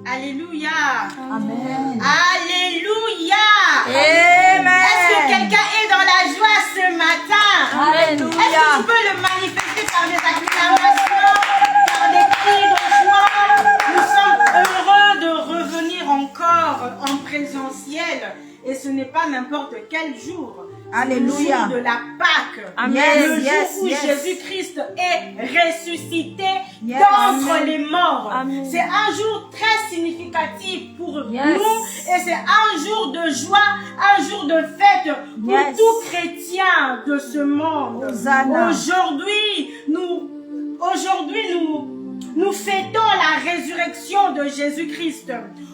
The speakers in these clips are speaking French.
Alléluia. Amen. Alléluia. Amen. Est-ce que quelqu'un est dans la joie ce matin? Alléluia. Est-ce que tu peux le manifester par des acclamations, par des cris de joie? Nous sommes heureux de revenir encore en présentiel. Et ce n'est pas n'importe quel jour. Alléluia. Le jour de la Pâque. Amen. Le jour où Jésus-Christ est ressuscité d'entre les morts. C'est un jour très significatif pour nous. Et c'est un jour de joie, un jour de fête pour tout chrétien de ce monde. Aujourd'hui, nous fêtons la résurrection de Jésus-Christ.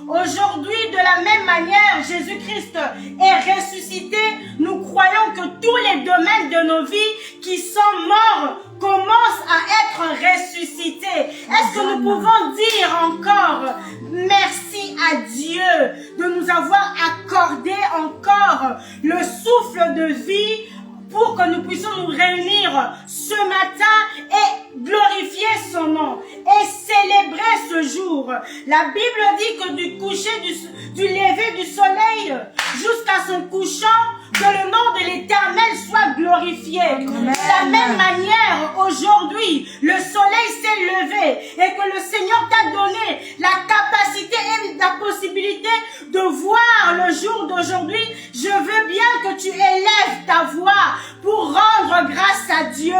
Aujourd'hui, de la même manière, Jésus-Christ est ressuscité. Nous croyons que tous les domaines de nos vies qui sont morts commencent à être ressuscités. Est-ce que nous pouvons dire encore merci à Dieu de nous avoir accordé encore le souffle de vie pour que nous puissions nous réunir ce matin et glorifier son nom et célébrer ce jour. La Bible dit que du coucher, du lever du soleil jusqu'à son couchant, que le nom de l'Éternel soit glorifié. De la même manière, aujourd'hui, le soleil s'est levé et que le Seigneur t'a donné la capacité et la possibilité de voir le jour d'aujourd'hui. Je veux bien que tu élèves ta voix pour rendre grâce à Dieu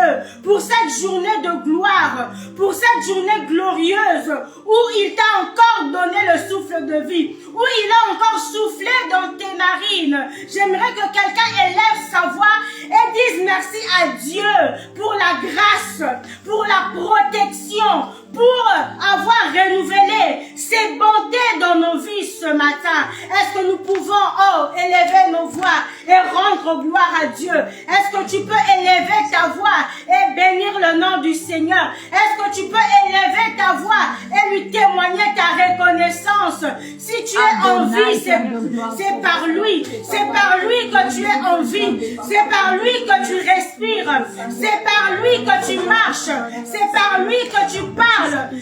pour cette journée de gloire, pour cette journée glorieuse où il t'a encore donné le souffle de vie, où il a encore soufflé dans tes narines. J'aimerais que quelqu'un élève sa voix et dise merci à Dieu pour la grâce, pour la protection, pour avoir renouvelé ses bontés dans nos vies ce matin. Est-ce que nous pouvons élever nos voix et rendre gloire à Dieu? Est-ce que tu peux élever ta voix et bénir le nom du Seigneur? Est-ce que tu peux élever ta voix et lui témoigner ta reconnaissance? Si tu es en vie, c'est par lui. C'est par lui que tu es en vie. C'est par lui que tu respires. C'est par lui que tu marches. C'est par lui que tu parles.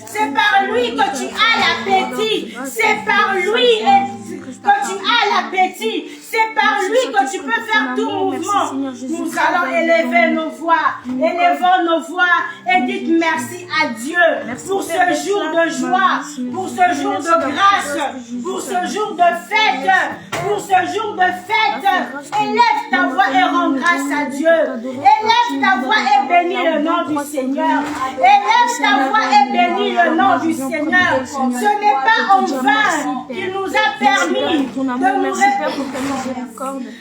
C'est par lui que tu as l'appétit. C'est par lui que tu as l'appétit. C'est par lui que tu peux faire tout mouvement. Nous allons élever nos voix. Élevons nos voix et dites merci à Dieu pour ce jour de joie, pour ce jour de grâce, pour ce jour de fête, pour ce jour de fête. Élève ta voix et rends grâce à Dieu. Élève ta voix et bénis le nom du Seigneur. Élève ta voix et bénis le nom du Seigneur. Ce n'est pas en vain qu'il nous a permis de nous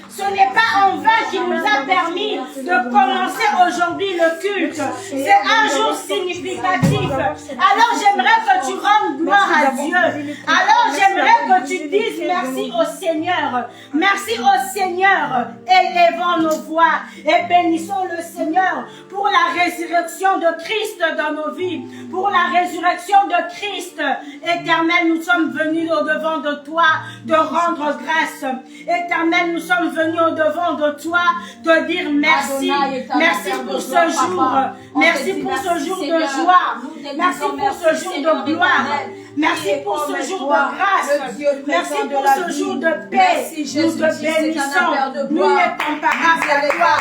Ce n'est pas en vain qu'il nous a permis de commencer aujourd'hui le culte. C'est un jour significatif. Alors j'aimerais que tu rendes gloire à Dieu. Alors j'aimerais que tu dises merci au Seigneur. Merci au Seigneur. Élevons nos voix et bénissons le Seigneur pour la résurrection de Christ dans nos vies. Pour la résurrection de Christ. Éternel, nous sommes venus au devant de toi de rendre grâce. Éternel, nous sommes venus au devant de toi de dire merci. Merci pour ce jour. Merci pour ce jour de joie. Merci pour ce jour de gloire. Merci pour ce jour de grâce. Merci pour ce jour de paix. Nous te bénissons. Nous n'est comparable à toi.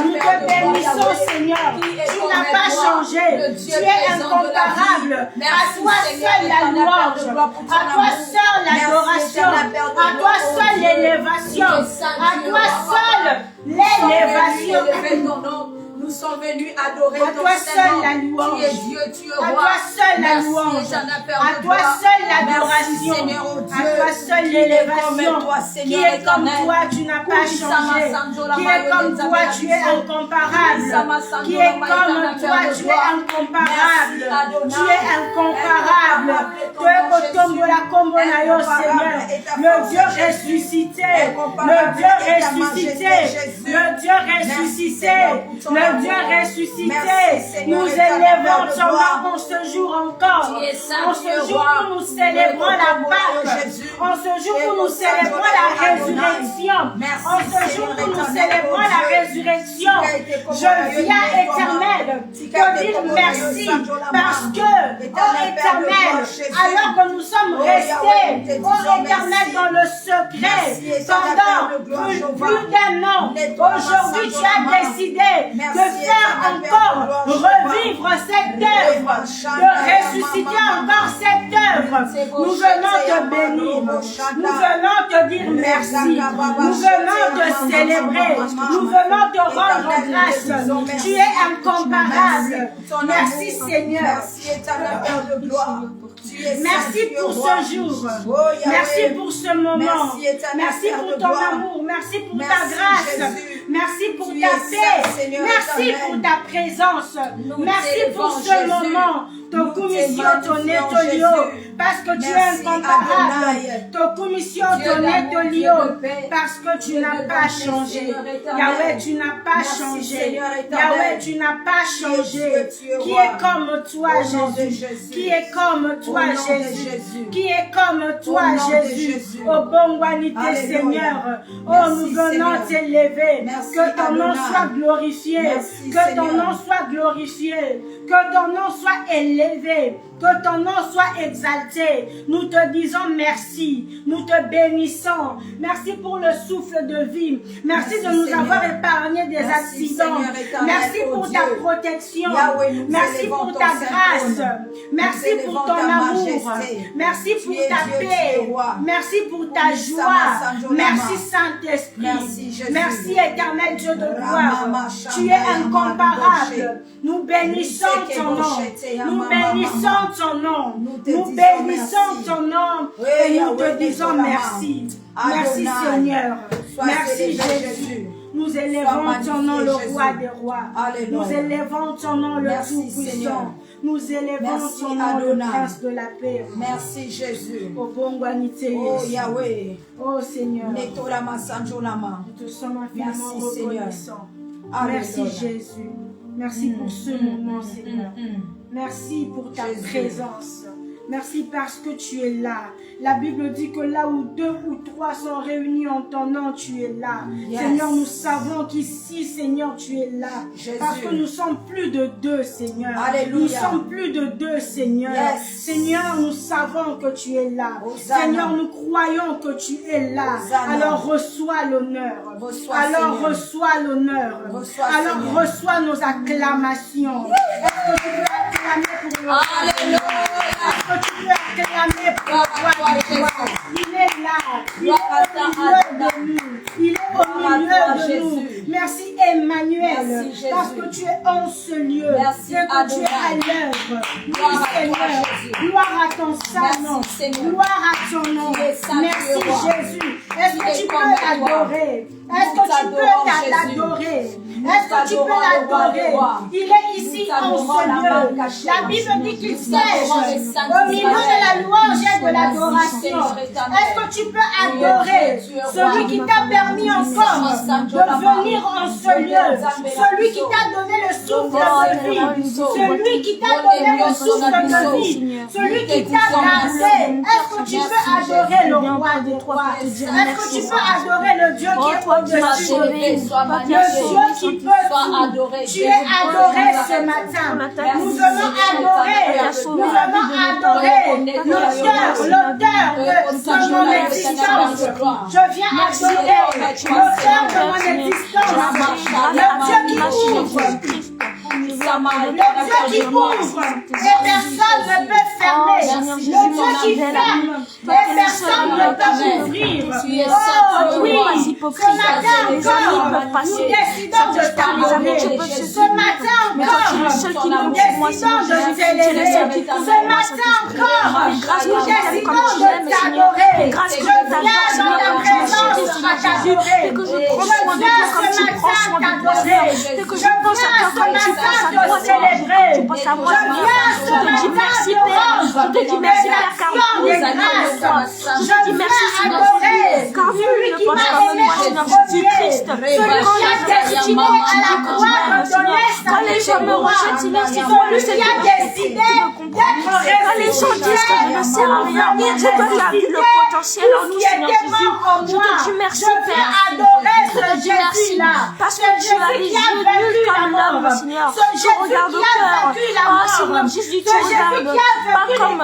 Nous te bénissons, Seigneur. Tu n'as pas changé. Tu es incomparable. À toi seul la louange. À toi seul l'adoration. À toi seul l'élévation. À toi seul l'élévation. Nous sommes venus adorer à toi seul la louange. Tu es Dieu, tu es roi. À toi seul la louange. À toi seul l'adoration. À toi seul l'élévation. Qui est comme toi, tu n'as pas changé. Qui est comme toi, tu es incomparable. Qui est comme toi, tu es incomparable. Tu es incomparable. Tu es au tombe de la combonayo, Seigneur. Le Dieu ressuscité. Le Dieu ressuscité. Le Dieu ressuscité. Le Dieu ressuscité, Merci, Seigneur, nous éternel élevons Père de ton gloire. nom en ce jour encore. Tu es saint, En tu ce es jour roi. où nous célébrons la Pâque. Jésus. En ce jour où nous Et célébrons au la Seigneur résurrection. Merci, En ce jour Seigneur où nous éternel, célébrons oh la Dieu. résurrection. Je Je viens, Éternel, te dire merci parce que, oh Éternel, alors que nous sommes restés, oh Éternel, dans le secret pendant plus d'un an, aujourd'hui tu as décidé de faire encore revivre cette œuvre, de ressusciter encore cette œuvre. Nous venons te bénir, nous venons te dire merci, nous venons te célébrer, nous venons te rendre grâce. Tu es incomparable. Merci Seigneur. Merci éternel Père de gloire. Merci pour ce jour. Merci pour ce moment. Merci pour ton amour. Merci pour ta grâce. Merci pour ta paix. Merci pour ta présence. Merci pour ce moment. Ton commission, ton étolio. Parce que tu es incomparable. Ton commission, ton étolio. Parce que tu n'as pas changé. Yahweh, tu n'as pas changé. Yahweh, tu n'as pas changé. Qui est comme toi, Jésus? Qui est comme toi, Jésus? Qui est comme toi, Jésus? Oh bon Wanité, Seigneur. Oh, nous venons t'élever. Que ton nom soit glorifié. Que ton nom soit glorifié. Que ton nom soit élevé. Que ton nom soit exalté. Nous te disons merci. Nous te bénissons. Merci pour le souffle de vie. Merci de nous avoir épargné des accidents. Merci pour ta protection. Merci pour ta grâce. Merci pour ton amour. Merci pour ta paix. Merci pour ta joie. Merci Saint-Esprit. Merci éternel Dieu de gloire. Tu es incomparable. Nous bénissons ton nom. Nous bénissons ton nom. Nous bénissons ton nom. Et nous te disons merci. Merci Seigneur. Merci Jésus. Nous élevons ton nom, le roi des rois. Nous élevons ton nom, le tout-puissant. Nous élevons ton nom, le prince de la paix. Merci Jésus. Oh bon Wanité. Oh Yahweh. Oh Seigneur. Nous te sommes infiniment reconnaissants. Merci Jésus. Merci pour ce moment, Seigneur. Merci pour ta présence. Merci parce que tu es là. La Bible dit que là où 2 ou 3 sont réunis en ton nom, tu es là. Seigneur, nous savons qu'ici, Seigneur, tu es là. Parce que nous sommes plus de 2, Seigneur. Alléluia. Nous sommes plus de 2, Seigneur. Seigneur, nous savons que tu es là. Hosanna. Seigneur, nous croyons que tu es là. Hosanna. Alors reçois l'honneur. Alors Seigneur. reçois l'honneur. Alors Seigneur. reçois nos acclamations. Est-ce que tu peux acclamer pour le Alléluia. Est-ce que tu peux acclamer pour le roi des rois? Il est là. Il est au milieu de nous. Il est au milieu de nous. Merci Emmanuel. Merci, Jésus. Parce que tu es en ce lieu. Merci, et que tu es à Adonai. l'œuvre. Gloire Oui, à toi, Seigneur. Jésus. Gloire à ton saint nom. Merci, Seigneur. Gloire à ton nom. Tu es saint, Merci tu es roi. Jésus. Est-ce Tu que es tu comme peux toi. l'adorer? Est-ce que tu t'adorons, peux Jésus. l'adorer? Nous Est-ce que tu peux t'adorons, le roi des l'adorer? rois. Il est ici Nous en t'adorons, ce la lieu. main cachée. La Bible dit qu'il Nous t'adorons, les siège saints au milieu de la louange et de Merci, l'adoration. Seigneur éternel. Est-ce que tu peux Tu es adorer Dieu, tu es celui roi. qui t'a permis encore de venir en ce lieu, celui qui t'a donné le souffle de vie, celui qui t'a donné le souffle de vie, celui qui t'a gardé? Est-ce que tu peux adorer le roi des rois? Est-ce que tu peux adorer le Dieu qui est au-dessus de nous? Le Dieu qui peut tout. Tu es adoré ce matin. Nous venons adorer. Nous venons adorer l'auteur de mon existence. Je viens adorer l'auteur de mon existence. Le Dieu qui ouvre. Le Dieu qui ouvre et personne ne peut fermer. Le Dieu qui ferme et personne ne peut ouvrir. Oh oui, ce matin encore, nous décidons de t'adorer. Ce matin encore, nous décidons de t'élever. Ce matin encore, nous décidons de t'adorer. Je viens dans ta présence à t'adorer. Je viens ce matin t'adorer. Je viens ce matin matin te célébrer. Tu penses à moi, Je viens ce je te dis matin merci, te Père. rendre Je te dis merci, Père, car des grâces. Je viens adorer car vu celui ne qui pense m'a pas aimé moi, en Seigneur premier, Jésus-Christ. celui qui a décidé à la croix de donner sa Quand les gens me rejettent, Seigneur, c'est toi le celui qui a décidé d'être Quand les gens disent que je ne sers à rien, c'est toi qui as vu le potentiel en nous, Seigneur Jésus. Je te dis merci, Père. adorer Je te dis merci, parce que tu as les yeux nuls comme l'homme, Seigneur. Tu regardes au cœur. Oh, Seigneur Jésus, tu regardes pas comme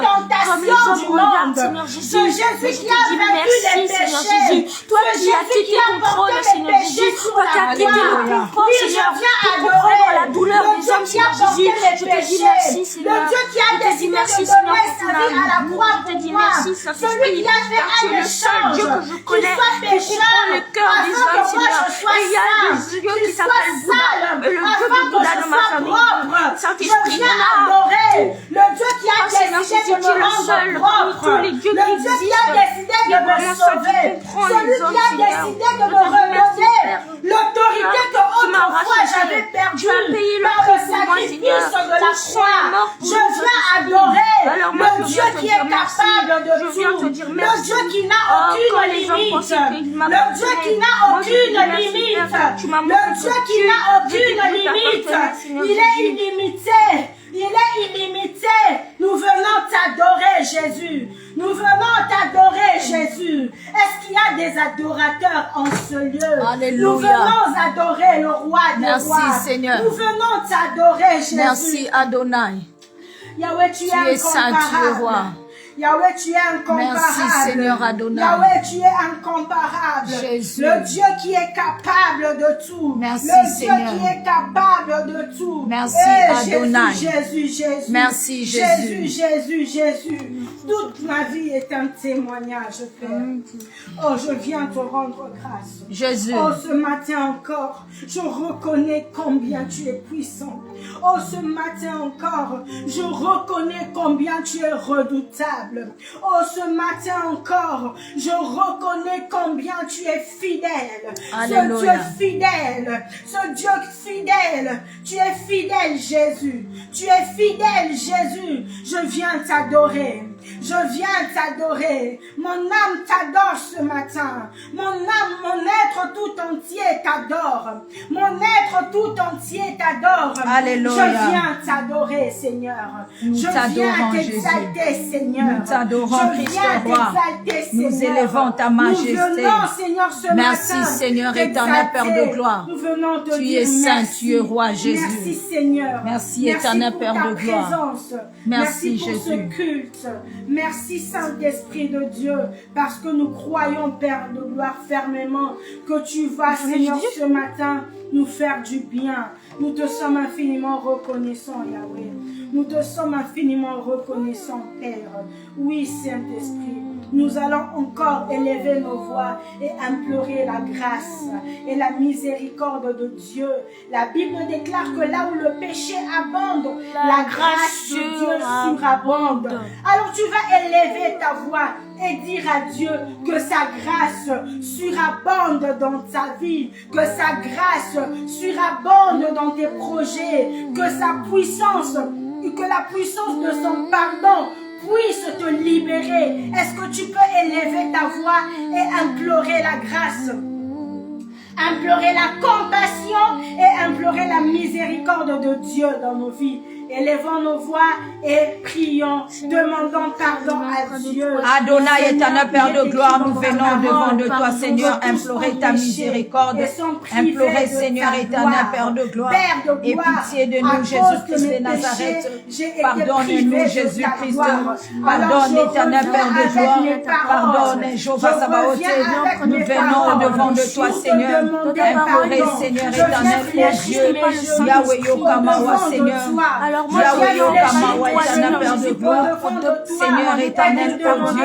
les hommes regardent, Seigneur Jésus. Je te dis merci, Seigneur Jésus. Toi qui as quitté ton trône, Seigneur Jésus. Toi qui as quitté le confort, Seigneur, pour comprendre la douleur des hommes, Seigneur Jésus. Je te dis merci, Seigneur. Je te dis merci, Seigneur, pour ton amour. Je te dis merci, Saint-Esprit, car tu es le seul Dieu que je connais qui comprend le cœur des hommes, Seigneur. Et il y a des dieux qui s'appellent Bouddha, le Dieu de Bouddha de ma famille. Saint-Esprit, mon âme. Le Dieu qui a décidé de me rendre propre, le Dieu qui a décidé de me sauver, celui qui a décidé de me redonner l'autorité que autrefois j'avais perdue par le sacrifice de la croix. Je viens adorer le Dieu qui est capable de tout, le Dieu qui n'a aucune limite, le Dieu qui n'a aucune limite, le Dieu qui n'a aucune limite, il est illimité. Il est illimité. Nous venons t'adorer, Jésus. Nous venons t'adorer, Jésus. Est-ce qu'il y a des adorateurs en ce lieu? Alléluia. Nous venons adorer le roi des rois. Merci, Seigneur. Nous venons t'adorer, Jésus. Merci, Adonai. Yahweh, tu es saint, tu es roi. incomparable. Yahweh, tu es incomparable. Merci, Seigneur Adonai. Yahweh, tu es incomparable. Jésus. Le Dieu qui est capable de tout. Merci, le Dieu Seigneur. qui est capable de tout. Merci, Eh, Adonai. Jésus. Merci, Jésus. Jésus. Toute ma vie est un témoignage, Père. Oh, je viens te rendre grâce. Jésus. Oh, ce matin encore, je reconnais combien tu es puissant. Oh, ce matin encore, je reconnais combien tu es redoutable. Oh, ce matin encore, je reconnais combien tu es fidèle. Alléluia. Ce Dieu fidèle, ce Dieu fidèle, tu es fidèle, Jésus. Tu es fidèle, Jésus. Je viens t'adorer. Je viens t'adorer. Mon âme t'adore ce matin. Mon âme, mon être tout entier t'adore. Mon être tout entier t'adore. Alléluia. Je viens t'adorer, Seigneur. Nous Je viens t'adorons, t'exalter, Seigneur. Nous t'adorons, Je Christ viens roi. t'exalter, Seigneur. Nous élevons ta majesté. Nous venons, Seigneur, ce Merci, matin, Seigneur, éternel Père de gloire. Nous venons te Tu dire es saint, merci. tu es roi, Jésus. Merci, Seigneur. Merci, éternel pour Père ta de gloire. présence. Merci, pour Jésus. ce culte. Merci, Saint-Esprit de Dieu, parce que nous croyons, Père de gloire, fermement que tu vas, Seigneur, ce matin, nous faire du bien. Nous te sommes infiniment reconnaissants, Yahweh. Nous te sommes infiniment reconnaissants, Père. Oui, Saint-Esprit. Nous allons encore élever nos voix et implorer la grâce et la miséricorde de Dieu. La Bible déclare que là où le péché abonde, la grâce de Dieu surabonde. Alors tu vas élever ta voix et dire à Dieu que sa grâce surabonde dans ta vie, que sa grâce surabonde dans tes projets, que sa puissance, que la puissance de son pardon puisse te libérer. Est-ce que tu peux élever ta voix et implorer la grâce, implorer la compassion et implorer la miséricorde de Dieu dans nos vies? Élevons nos voix et prions, demandons pardon à Dieu. Adonai, éternel Père de gloire, nous venons devant de toi, Seigneur, implorer ta miséricorde, implorer, Seigneur, éternel Père de gloire, et pitié de nous, Jésus-Christ de Nazareth. Pardonne-nous, Jésus-Christ. Pardonne, éternel Père de gloire. Pardonne, Jéhovah Sabaoth. Nous venons devant de toi, Seigneur, implorer, Seigneur, éternel, oh Dieu, Yahweh Yokamawa, Seigneur. Alors moi, Yahweh Yokamawa, éternel Père de Jésus, gloire. Seigneur, éternel, oh Dieu.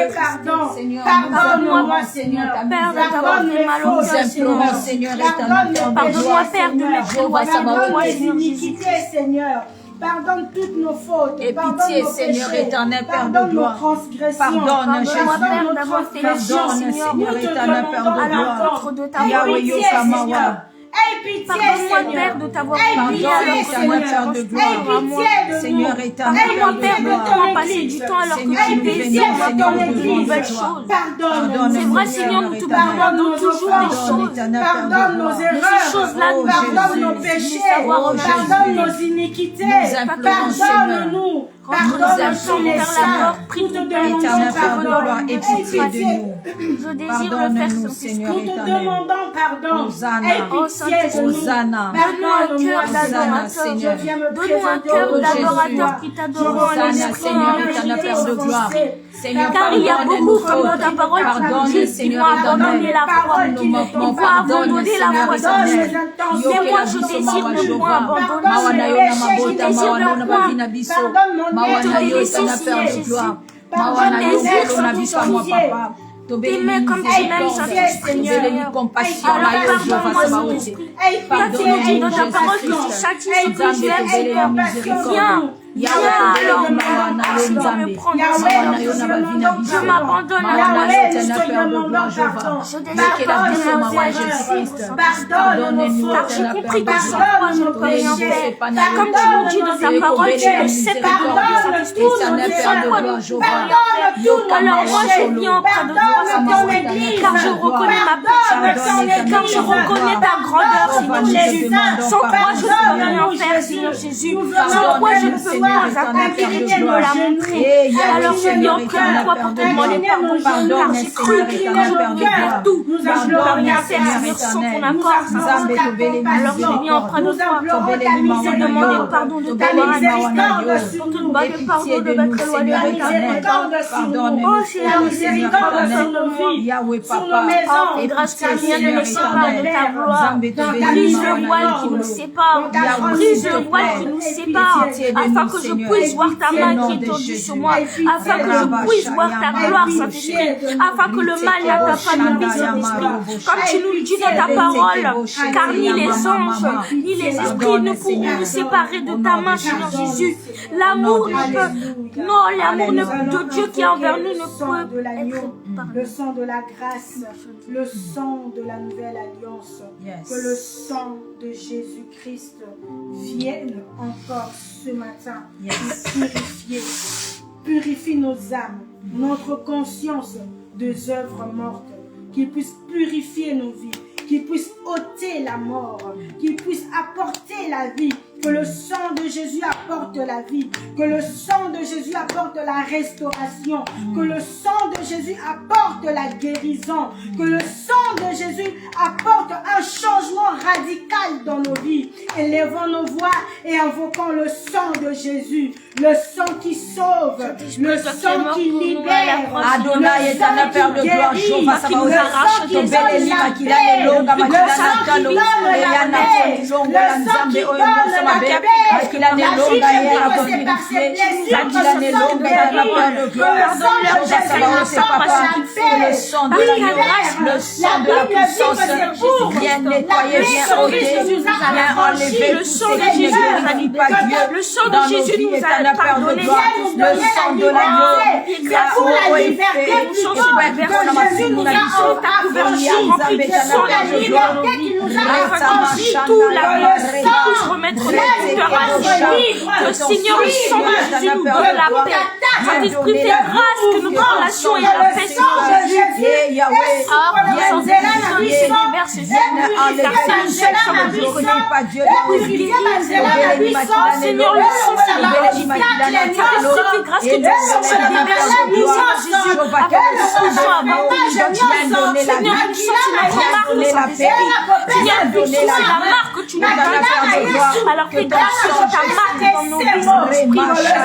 Seigneur, pardonne-moi, Seigneur. Père, de t'avoir fait mal au Nous cœur, implorons, Seigneur, éternel, Père de Pardonne-moi, gloire. Père, de mes Jéhovah Sabaoth. Pardonne mes iniquités, Seigneur. Pardonne toutes nos fautes. Et Pardonne pitié, nos Seigneur péchés. éternel, Père de Pardonne nos gloire. transgressions. Pardonne, Jésus. Pardonne-moi, Père, d'avoir fait les Pardonne, choses, Seigneur, Seigneur Nous te éternel, Père demandons de à gloire. l'encontre de ta Yahweh pitié, Yokamawa. Seigneur. Pardonne-moi, Père, de t'avoir oublié alors que Père de gloire. Seigneur éternel, pardonne-moi, Père, de t'avoir passé du temps alors que tu désires maintenant de nouvelles choses. C'est vrai, Seigneur, nous te pardonnons toujours des choses. Pardonne nos erreurs. Ces choses-là, nous pardonne nos péchés. Pardonne nos iniquités. Pardonne-nous. Pardonne-nous les saints. Prie de Éternel Père de gloire, et pitié de nous. Je désire le faire, Pardonne-nous, Seigneur Nous te éternel. demandons pardon. Hosanna. Aie pitié de nous. Hosanna. Donne-nous un cœur d'adorateur. Seigneur. Donne-nous un cœur d'adorateur qui t'adorera en Hosanna, esprit et Seigneur en éternel Père de vérité. gloire. Seigneur, Car il y a pardonne beaucoup, nos comme dans ta fautes. parole, Pardonne, qui Seigneur vont abandonner éternel. la foi. Nos manquements, Ils vont pardonne, abandonner la Seigneur foi. éternel. Mais moi, je désire ne point abandonner ce péché. Je désire ne point. Je T'aimer comme tu m'aimes, Saint-Esprit. Alors pardonne-moi, Saint-Esprit. Car tu nous dis dans ta parole que tu châties ce que tu aimes, Seigneur. Viens alors, Seigneur, me prendre, Seigneur. Je m'abandonne à la main. Je désire pardonner car j'ai compris que sans toi, je ne peux rien faire. Comme tu nous dis dans ta parole, tu le sais, pardonne, Saint-Esprit. Sans toi, nous ne pouvons rien faire. Alors moi, je viens auprès de toi, Saint-Esprit, car je reconnais ma petite, car je reconnais ta grandeur, Seigneur Jésus. Sans toi, je ne peux rien faire, Seigneur Jésus. Sans toi, je ne peux pas accomplir, tu me l'as montré. Alors je viens auprès de toi pour te demander pardon, car j'ai cru que je pouvais faire tout. Je ne peux rien faire, Seigneur, sans ton accord. Alors je viens auprès de toi pour te demander pardon de t'avoir accompli, pour te demander pardon de m'être éloigné de ta parole. Oh, c'est la miséricorde sur nos vies, sur nos maisons, et grâce à rien ne nous sépare de ta gloire. Brise le voile qui nous sépare, brise le voile qui nous sépare, afin que je puisse voir ta main qui est tendue sur moi, afin que je puisse voir ta gloire, Saint-Esprit, afin que le mal n'atteint pas nos vies, Saint-Esprit. Comme tu nous le dis dans ta parole, car ni les anges, ni les esprits ne pourront nous séparer de ta main, Seigneur Jésus. L'amour ne peut, non, l'amour de Dieu qui est envers nous ne peut être. Le sang de la grâce, le sang de la nouvelle alliance, que le sang de Jésus-Christ vienne encore ce matin purifier. Purifie nos âmes, notre conscience des œuvres mortes, qu'il puisse purifier nos vies, qu'il puisse ôter la mort, qu'il puisse apporter la vie. Que le sang de Jésus apporte la vie, que le sang de Jésus apporte la restauration, que le sang de Jésus apporte la guérison, que le sang de Jésus apporte un changement radical dans nos vies. Élevons nos voix et invoquons le sang de Jésus, le sang qui sauve, le sang qui libère, Adonai est un Père de gloire, Jéhovah qui nous arrache, qui donne la paix, le sang qui donne la paix, le sang qui donne la paix, la vie que c'est par ses blessures que ce sang guérit, le sang de la puissance vient nettoyer, vient ôter, vient enlever le sang de Jésus nous a libérés, le sang de Jésus nous a pardonné, le sang de l'agneau qui a liberté, Jésus nous a affranchis, c'est pour la liberté qu'il nous a affranchis, tout la vie, puisse remettre le cœur à le Seigneur, le sang de Jésus nous donne la paix. Saint-Esprit, fais grâce que notre relation est la paix, Seigneur Jésus. Seigneur, le sang, grâce que tu se déverse, Seigneur Jésus, afin que nous puissions avoir Seigneur, nous sommes notre marque, Saint-Esprit. Viens puisser la marque que tu nous donnes. Alors fais grâce que ta marque dans nos vies, Saint-Esprit.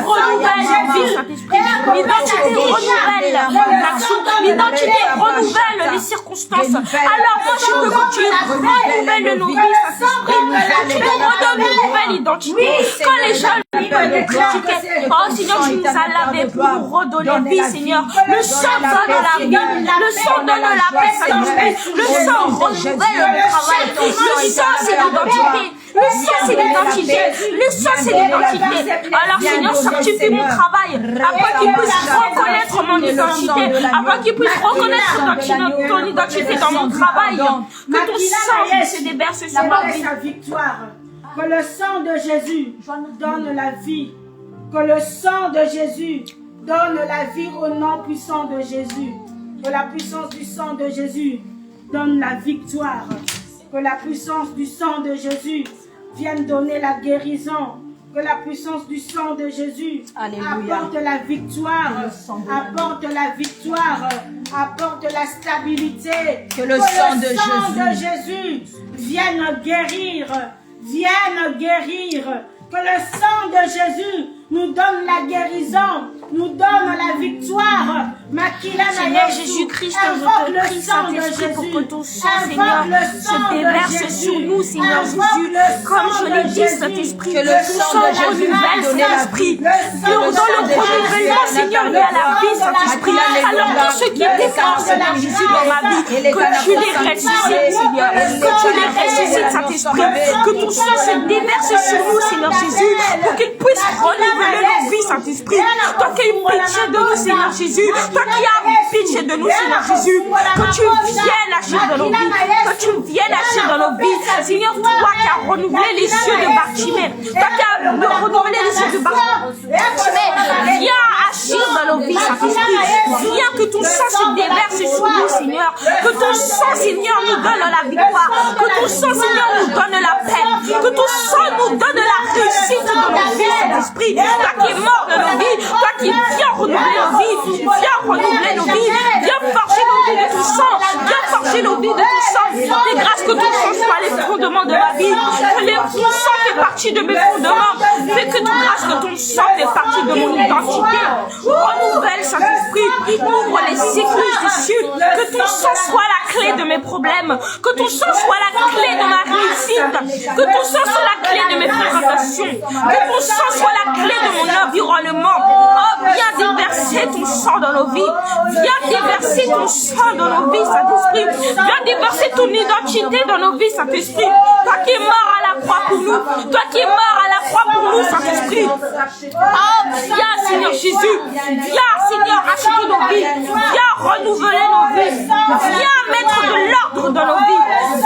Renouvelle la vie, Saint-Esprit. L'identité renouvelle l'action. L'identité renouvelle les circonstances. Alors moi je te continue, renouvelle nos vies, Saint-Esprit. Tu nous redonnes une nouvelle identité. Quand les gens nous critiquaient, oh Seigneur, tu nous as lavés pour nous redonner vie, Seigneur. Le sang donne la vie, le sang donne la paix, Saint-Esprit. Le sang renouvelle le travail. Le sang c'est l'identité. Le sang c'est l'identité. Le sang, c'est l'identité. Alors, Seigneur, sanctifie mon travail, afin qu'il puisse reconnaître mon identité, afin qu'il puisse reconnaître ton identité dans mon travail. Que ton sang se déverse sur ma vie. Sa victoire. Que le sang de Jésus donne la vie. Que le sang de Jésus donne la vie au nom puissant de Jésus. Que la puissance du sang de Jésus donne la victoire. Que la puissance du sang de Jésus vienne donner la guérison. Que la puissance du sang de Jésus apporte la victoire, apporte la victoire, apporte la stabilité. Que le sang de Jésus vienne guérir, Que le sang de Jésus nous donne la guérison, nous donne la victoire. Seigneur Jésus-Christ, je te prie, Saint-Esprit, pour que ton sang, Seigneur, se déverse sur nous, Seigneur Jésus. Comme je l'ai dit, Saint-Esprit, que le sang renouvelle, Saint-Esprit. Dans le renouvellement, Seigneur, il y a la vie, Saint-Esprit. Alors tout ce qui est défense, Seigneur Jésus, dans ma vie, que tu les ressuscites, Seigneur. Que tu les ressuscites, Saint-Esprit. Que ton sang se déverse sur nous, Seigneur Jésus, pour qu'il puisse renouveler nos vies, Saint-Esprit. Toi qui as pitié de nous, Seigneur Jésus. Toi qui as pitié de nous, Seigneur Jésus. Que tu viennes agir dans nos vies. Que tu viennes agir dans nos vies. Seigneur, toi qui as renouvelé les yeux de Bartimée. Toi qui as renouvelé les yeux de Bartimée. Viens agir dans nos vies, Saint-Esprit. Viens que ton sang se déverse sur nous, Seigneur. Que ton sang, Seigneur, nous donne la victoire. Que ton sang, Seigneur, nous donne la paix. Que ton sang nous donne la réussite dans nos vies, Saint-Esprit. Toi qui es mort de nos vies. Toi qui viens renouveler nos vies. Viens renouveler nos vies. Viens forger nos vies de ton sang. Viens forger nos vies de ton sang. Et grâce que ton sang soit les fondements de ma vie. Que ton sang fait partie de mes fondements. Fais que grâce que ton sang fait partie de mon identité. Renouvelle, Saint-Esprit. Ouvre les écluses du ciel. Que ton sang soit la clé de mes problèmes. Que ton sang soit la clé de ma réussite. Que ton sang soit la clé de mes fréquentations. Que ton sang soit la clé de mon environnement. Oh, viens déverser ton sang dans nos vies. Viens déverser ton sang dans nos vies, Saint-Esprit. Viens déverser ton identité dans nos vies, Saint-Esprit. Toi qui es mort à la croix pour nous. Toi qui es mort à la croix pour nous, Saint-Esprit. Oh, viens, Seigneur Jésus. Viens, Seigneur, racheter nos vies. Viens renouveler nos vies. Viens mettre de l'ordre dans nos vies.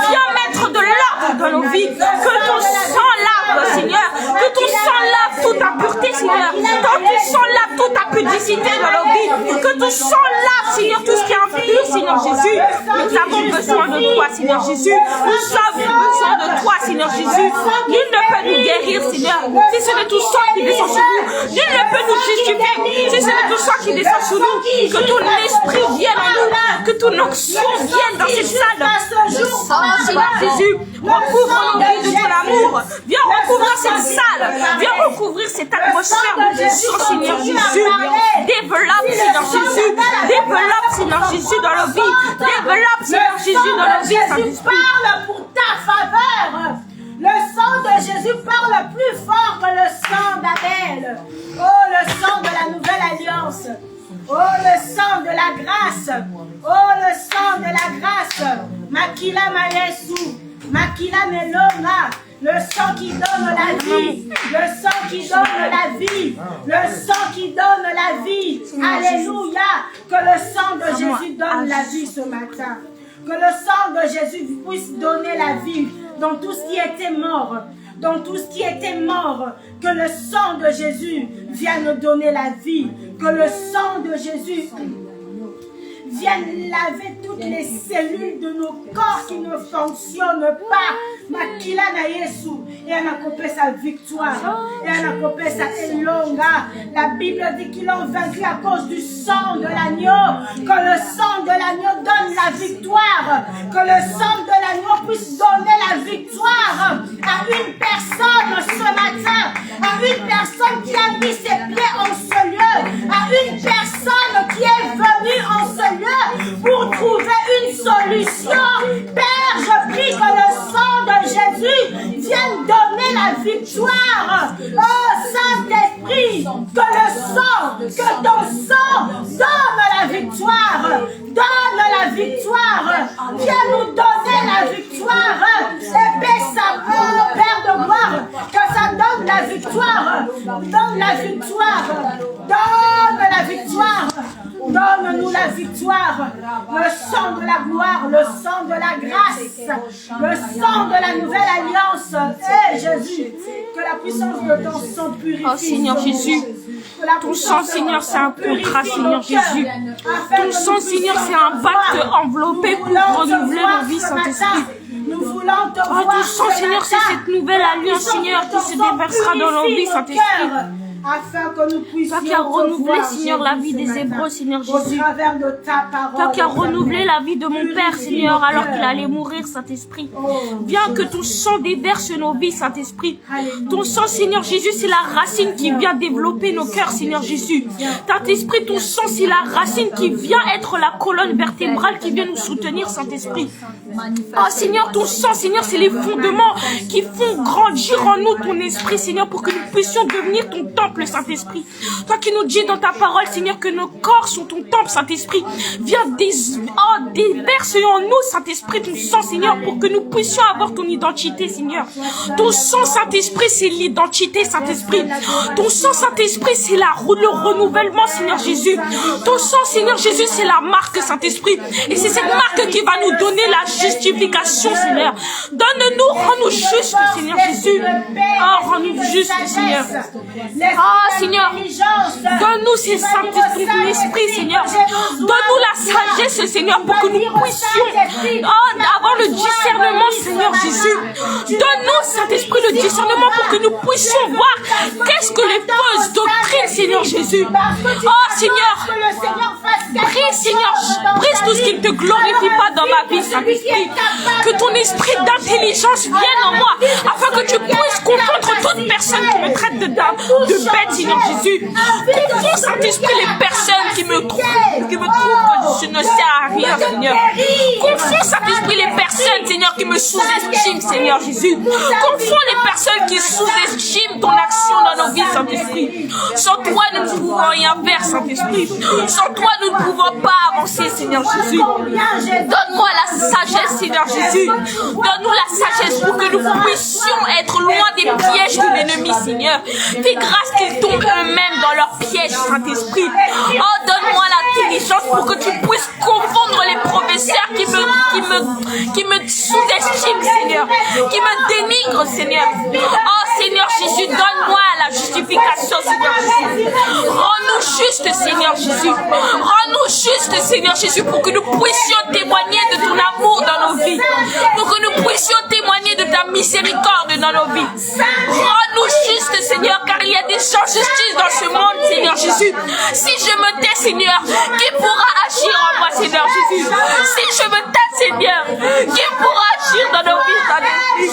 Viens mettre de l'ordre dans nos vies. Que ton sang lave, Seigneur. Que ton sang lave toute impureté, Seigneur. Que ton sang lave toute impudicité dans nos vies. Que ton sang lave, Seigneur, tout ce qui est impur, Seigneur Jésus. Nous avons besoin de toi, Seigneur Jésus. Nous avons besoin de toi, Seigneur Jésus. Nul ne peut nous guérir, Seigneur, si ce n'est ton sang qui descend sur nous. Nul ne peut nous justifier, si ce n'est ton sang qui descend sur nous. Que ton esprit vienne en nous. Que ton onction vienne dans cette salle. Oh, Seigneur Jésus, recouvre nos vies de ton amour. Viens recouvrir cette salle. Viens recouvrir cette atmosphère de Jésus, Seigneur Jésus. Développe, Seigneur Jésus. Développe, Seigneur Jésus, dans nos vies. Développe, Seigneur Jésus, dans nos vies, Saint-Esprit. Parle pour ta faveur. Le sang de Jésus parle plus fort que le sang d'Abel. Oh, le sang de la nouvelle alliance. Oh, le sang de la grâce. Oh, le sang de la grâce. Makila Mayesu. Makila Meloma. Le sang qui donne la vie. Le sang qui donne la vie. Le sang qui donne la vie. Alléluia. Que le sang de Jésus donne la vie ce matin. Que le sang de Jésus puisse donner la vie dans tout ce qui était mort. Dans tout ce qui était mort. Que le sang de Jésus vienne donner la vie. Que le sang de Jésus vienne laver toutes les cellules de nos corps qui ne fonctionnent pas. Makila na Yesu. Et on accomplisse sa victoire. Et on accomplisse sa élonga. La Bible dit qu'ils l'ont vaincu à cause du sang de l'agneau. Que le sang de l'agneau donne la victoire. Que le sang de l'agneau puisse donner la victoire à une personne ce matin. À une personne qui a mis ses pieds en ce lieu. À une personne qui est venue en ce lieu pour trouver une solution. Père, je prie que le sang de Jésus vienne donner la victoire. Oh Saint-Esprit, que le sang, que ton sang donne la victoire. Donne la victoire. Viens nous donner la victoire. Et Père de gloire, la victoire. Donne la victoire. Donne la victoire. Donne-nous la victoire. Le sang de la gloire, le sang de la grâce, le sang de la nouvelle alliance. Jésus, que la puissance de ton sang purifie. Oh Seigneur Jésus, ton sang Seigneur c'est un contrat Seigneur Jésus. Ton sang Seigneur c'est un pacte enveloppé pour renouveler nos vies Saint-Esprit. Nous voulons te voir. Ton sang Seigneur c'est cette nouvelle alliance Seigneur qui se déversera dans nos vies Saint-Esprit. Afin que nous puissions toi qui as renouvelé, Seigneur, la vie des Hébreux, Seigneur Jésus. Toi qui as renouvelé la vie de mon Père, Seigneur, alors qu'il allait mourir, Saint-Esprit. Viens que ton sang déverse nos vies, Saint-Esprit. Ton sang, Seigneur Jésus, c'est la racine qui vient développer nos cœurs, Seigneur Jésus. Saint-Esprit, ton sang, c'est la racine qui vient être la colonne vertébrale qui vient nous soutenir, Saint-Esprit. Oh Seigneur, ton sang, Seigneur, c'est les fondements qui font grandir en nous ton esprit, Seigneur, pour que nous puissions devenir ton temple, Saint-Esprit. Toi qui nous dis dans ta parole, Seigneur, que nos corps sont ton temple, Saint-Esprit. Viens déverser en nous, Saint-Esprit, ton sang, Seigneur, pour que nous puissions avoir ton identité, Seigneur. Ton sang, Saint-Esprit, c'est l'identité, Saint-Esprit. Ton sang, Saint-Esprit, c'est le renouvellement, Seigneur Jésus. Ton sang, Seigneur Jésus, c'est la marque, Saint-Esprit. Et c'est cette marque qui va nous donner la justification, Seigneur. Donne-nous, rends-nous justes, Seigneur Jésus. Oh, rends-nous justes, Seigneur. Oh, Seigneur, donne-nous ces Saint-Esprit, ton esprit, Seigneur. Donne-nous la sagesse, Seigneur, pour que nous puissions avoir le discernement, Seigneur Jésus. Donne-nous, Saint-Esprit, le discernement pour que nous puissions voir qu'est-ce que les fausses doctrines, Seigneur Jésus. Oh, Seigneur, brise, Seigneur, brise tout ce qui ne te glorifie pas dans ma vie, Saint-Esprit. Que ton esprit d'intelligence vienne en moi, afin que tu puisses confondre toute personne qui me traite de bête, Seigneur Jésus. Confonds, Saint-Esprit, les personnes qui me trouvent que je ne sers à rien, Seigneur. Confonds, Saint-Esprit, les personnes, Seigneur, qui me sous-estiment, Seigneur Jésus. Confonds les personnes qui sous-estiment ton action dans nos vies, Saint-Esprit. Sans toi, nous ne pouvons rien faire, Saint-Esprit. Sans toi, nous ne pouvons pas avancer, Seigneur Jésus. Donne-moi la sagesse, Seigneur Jésus. Donne-nous la sagesse pour que nous puissions être loin des pièges de l'ennemi, Seigneur. Fais grâce qu'ils tombent eux-mêmes dans leurs pièges, Saint-Esprit. Oh, donne-moi l'intelligence pour que tu puisses confondre les professeurs qui me sous-estiment, Seigneur. Qui me dénigrent, Seigneur. Oh, Seigneur Jésus, donne-moi la justification, Seigneur Jésus. Rends-nous justes, Seigneur Jésus. Rends-nous justes, Seigneur Jésus, pour que nous puissions témoigner de ton amour dans nos vies. Pour que nous puissions témoigner de ta miséricorde dans nos vies. Rends-nous justes, Seigneur, car il y a des injustices dans ce monde, Seigneur Jésus. Si je me tais, Seigneur, qui pourra agir en moi, Seigneur Jésus? Si je me tais, Seigneur, qui pourra agir dans nos vies, Saint-Esprit?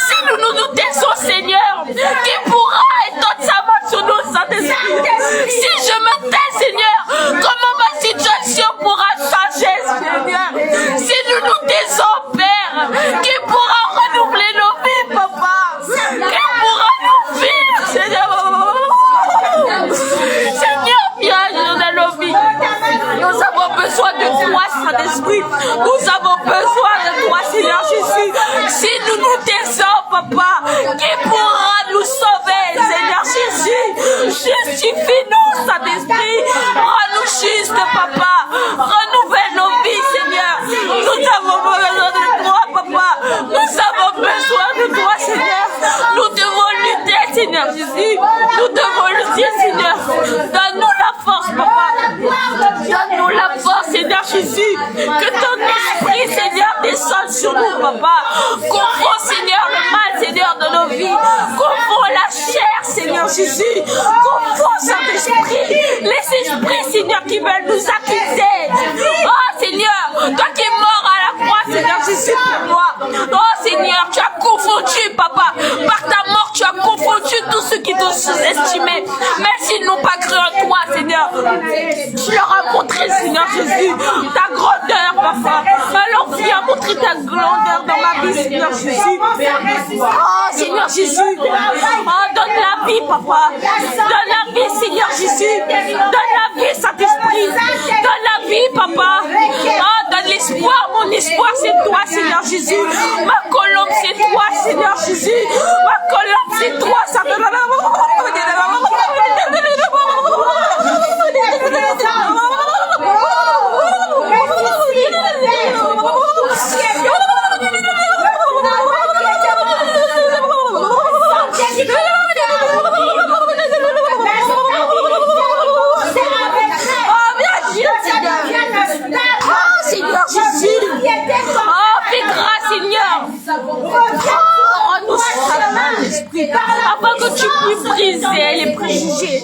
Si nous nous taisons, Seigneur, qui pourra étendre sa main sur nous, Saint-Esprit? Si je me tais, Seigneur, comment ma situation pourra changer, Seigneur? Si nous nous taisons, Père, qui pourra renouveler nos vies, Papa? Qui pourra nous vivre, Seigneur? Seigneur, viens agir dans nos vies. Nous avons besoin de toi, Saint-Esprit. Nous avons besoin de toi, Seigneur Jésus. Si nous nous taisons, Papa, qui pourra nous sauver, Seigneur Jésus? Justifie-nous, Saint-Esprit. Rends-nous justes, Papa. Renouvelle nos vies, Seigneur. Nous avons besoin de toi, Papa. Nous avons besoin de toi, Seigneur. Nous devons lutter, Seigneur Jésus. Nous devons lutter, Seigneur. Donne-nous la force, Papa. Donne-nous la force, Seigneur Jésus. Que ton esprit, Seigneur, descende sur nous, Papa. Confonds, Seigneur, le mal, Seigneur, de nos vies. Confonds la chair, Seigneur Jésus. Confonds, Saint-Esprit, les esprits, Seigneur, qui veulent nous accuser. Oh, Seigneur, toi qui es mort à la croix, Seigneur Jésus, pour moi. Oh, Seigneur, tu as confondu, Papa. Par ta mort, tu as confondu tous ceux qui t'ont sous-estimé. Même s'ils n'ont pas cru en toi, Seigneur. Tu leur as montré, Seigneur Jésus, ta grandeur, Papa. Alors viens montrer ta grandeur dans ma vie, Seigneur Jésus. Oh, Seigneur Jésus. Oh, donne la vie, Papa. Donne la vie, Seigneur Jésus. Donne la vie, Saint-Esprit. Donne la vie, Papa. Oh, donne l'espoir. Mon espoir, c'est toi, Seigneur Jésus. Ma colombe, c'est toi, Seigneur Jésus. Ma colombe, c'est toi, Saint-Esprit. afin que tu puisses briser les préjugés.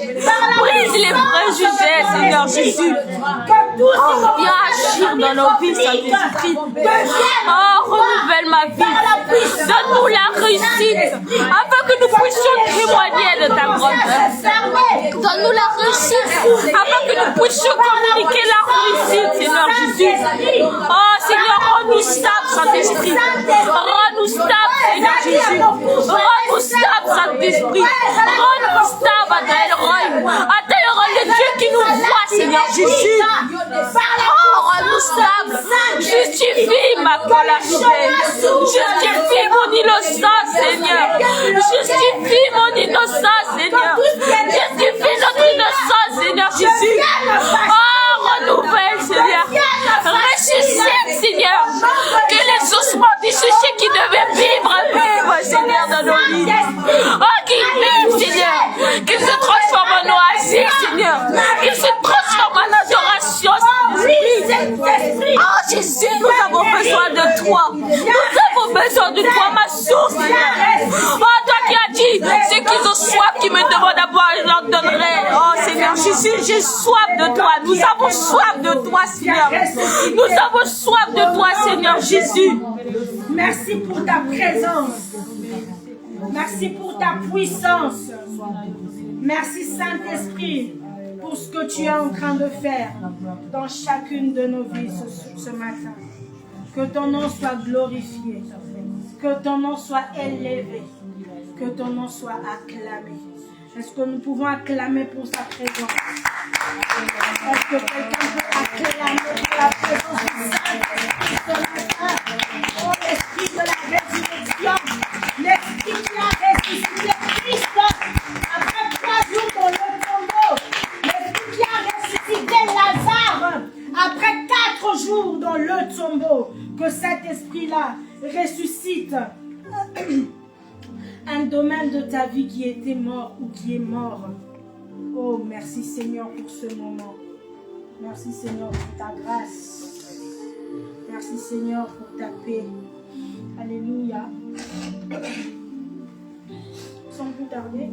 Brise les préjugés, Seigneur Jésus. Viens agir dans nos vies, Saint-Esprit. Oh, renouvelle ma vie. Donne-nous la réussite, afin que nous puissions témoigner de ta grandeur. Donne-nous la réussite, afin que nous puissions communiquer la réussite, Seigneur Jésus. Oh, Seigneur, rends-nous stables, Saint-Esprit. Rends-nous stables, Seigneur Jésus. Rends-nous stables, Saint-Esprit. Rends-nous stables, Adèle-Roy. Adèle-Roy, le Dieu qui nous voit, Seigneur Jésus. Oh, rends-nous stables. Justifie ma colère. Justifie mon innocence, Seigneur. Justifie mon innocence, Seigneur. Justifie notre innocence, Seigneur Jésus. Oh, renouvelle, Seigneur. Ressuscite, Seigneur. Que les ossements disséchés qui devaient vivre, Seigneur, dans nos vies. Oh, qu'ils vivent, Seigneur. Qu'ils se transforment en oasis, Seigneur. Qu'ils se transforment en adoration, Seigneur. Oh, Jésus, nous avons besoin de toi. Nous avons besoin de toi, ma source, Seigneur. Oh, toi qui as dit, ceux qui ont soif, qui me demandent à boire, je leur donnerai. Oh, Seigneur Jésus, j'ai soif de toi. Nous avons soif de toi, Seigneur. Nous avons soif de toi, Seigneur Jésus. Merci pour ta présence. Merci pour ta puissance. Merci, Saint-Esprit, pour ce que tu es en train de faire dans chacune de nos vies ce matin. Que ton nom soit glorifié. Que ton nom soit élevé. Que ton nom soit acclamé. Est-ce que nous pouvons acclamer pour sa présence? Est-ce que quelqu'un peut acclamer pour la présence du Saint-Esprit ce matin? Oh, l'Esprit de la résurrection, l'Esprit qui a ressuscité Christ après 3 jours dans le tombeau, l'Esprit qui a ressuscité Lazare après 4 jours dans le tombeau, que cet Esprit-là ressuscite un domaine de ta vie qui était mort ou qui est mort. Oh, merci Seigneur pour ce moment. Merci Seigneur pour ta grâce. Merci Seigneur pour ta paix. Alléluia. Sans plus tarder,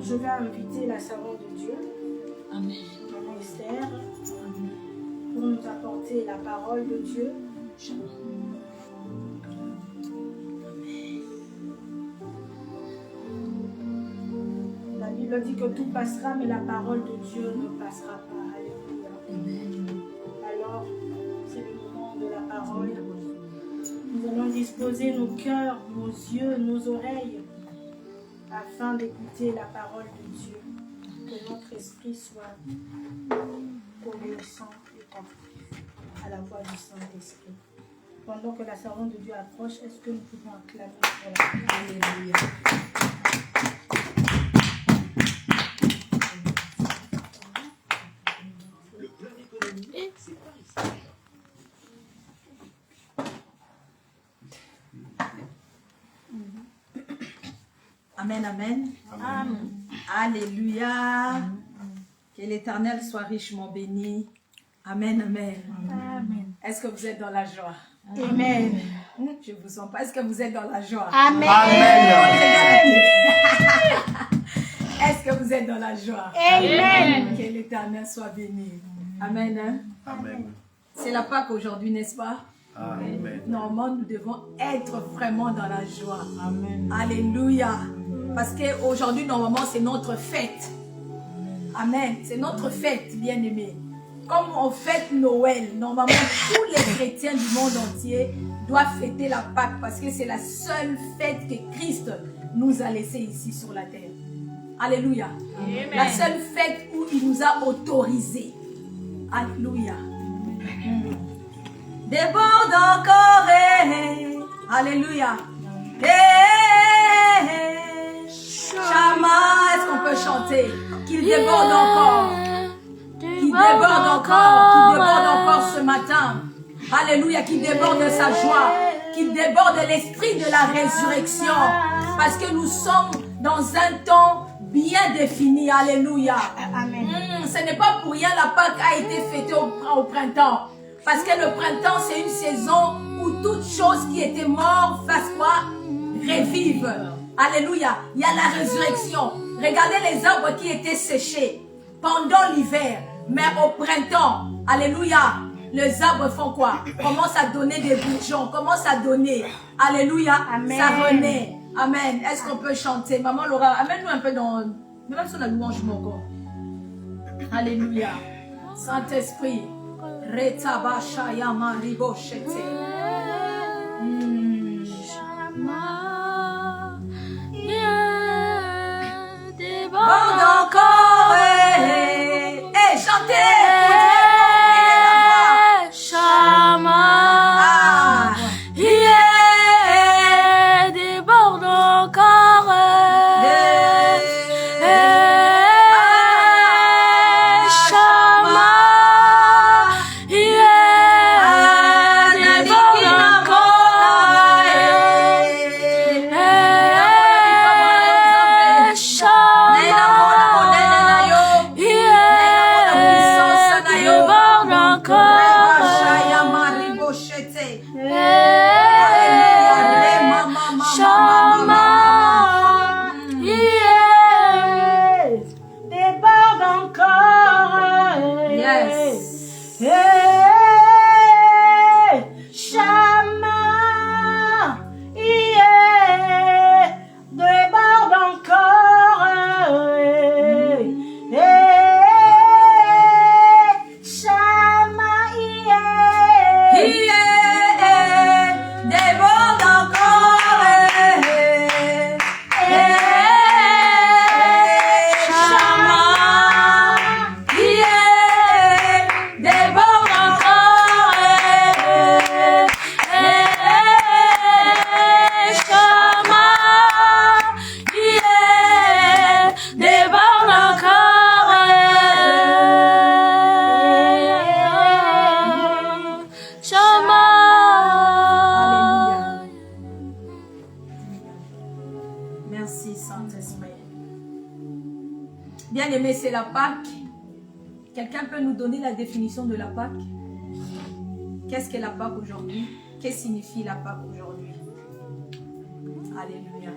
je vais inviter la servante de Dieu, Maman Esther, pour nous apporter la parole de Dieu. La Bible dit que tout passera, mais la parole de Dieu ne passera pas. Alléluia. Alors, c'est le moment de la parole. Nous allons disposer nos cœurs, nos yeux, nos oreilles, afin d'écouter la parole de Dieu. Que notre esprit soit obéissant et attentif à la voix du Saint-Esprit. Pendant que la servante de Dieu approche, est-ce que nous pouvons acclamer pour la Alléluia. Amen, amen. Amen. Alléluia. Que l'Éternel soit richement béni. Amen, amen. Amen. Est-ce que vous êtes dans la joie? Amen. Je vous sens pas. Est-ce que vous êtes dans la joie? Amen. Amen. Est-ce que vous êtes dans la joie? Amen. Que l'Éternel soit béni. Amen. Hein? Amen. C'est la Pâque aujourd'hui, n'est-ce pas? Amen. Normalement, nous devons être vraiment dans la joie. Amen. Alléluia. Parce qu'aujourd'hui, normalement, c'est notre fête. Amen. C'est notre fête, bien-aimés. Comme on fête Noël, normalement, tous les chrétiens du monde entier doivent fêter la Pâque parce que c'est la seule fête que Christ nous a laissée ici sur la terre. Alléluia. Amen. La seule fête où il nous a autorisés. Alléluia. Déborde encore. Alléluia. Chama, est-ce qu'on peut chanter? Qu'il déborde encore. Qu'il déborde encore ce matin. Alléluia, qu'il déborde de sa joie. Qu'il déborde de l'esprit de la résurrection. Parce que nous sommes dans un temps bien défini. Alléluia. Amen. Ce n'est pas pour rien la Pâque a été fêtée au printemps. Parce que le printemps, c'est une saison où toute chose qui était morte fasse quoi? revivent. Alléluia. Il y a la résurrection. Regardez les arbres qui étaient séchés pendant l'hiver. Mais au printemps, alléluia, les arbres font quoi? Commencent à donner des bourgeons, commencent à donner. Alléluia. Amen. Ça renaît. Amen. Est-ce qu'on peut chanter? Maman Laura, amène-nous un peu dans... Même sur la louange, mon corps. Alléluia. Saint-Esprit. Retabasha yama riboshete. Borde encore. Et chantez. Chama. Déborde encore. Bien-aimé, c'est la Pâque. Quelqu'un peut nous donner la définition de la Pâque? Qu'est-ce qu'est la Pâque aujourd'hui? Qu'est-ce que signifie la Pâque aujourd'hui? Alléluia.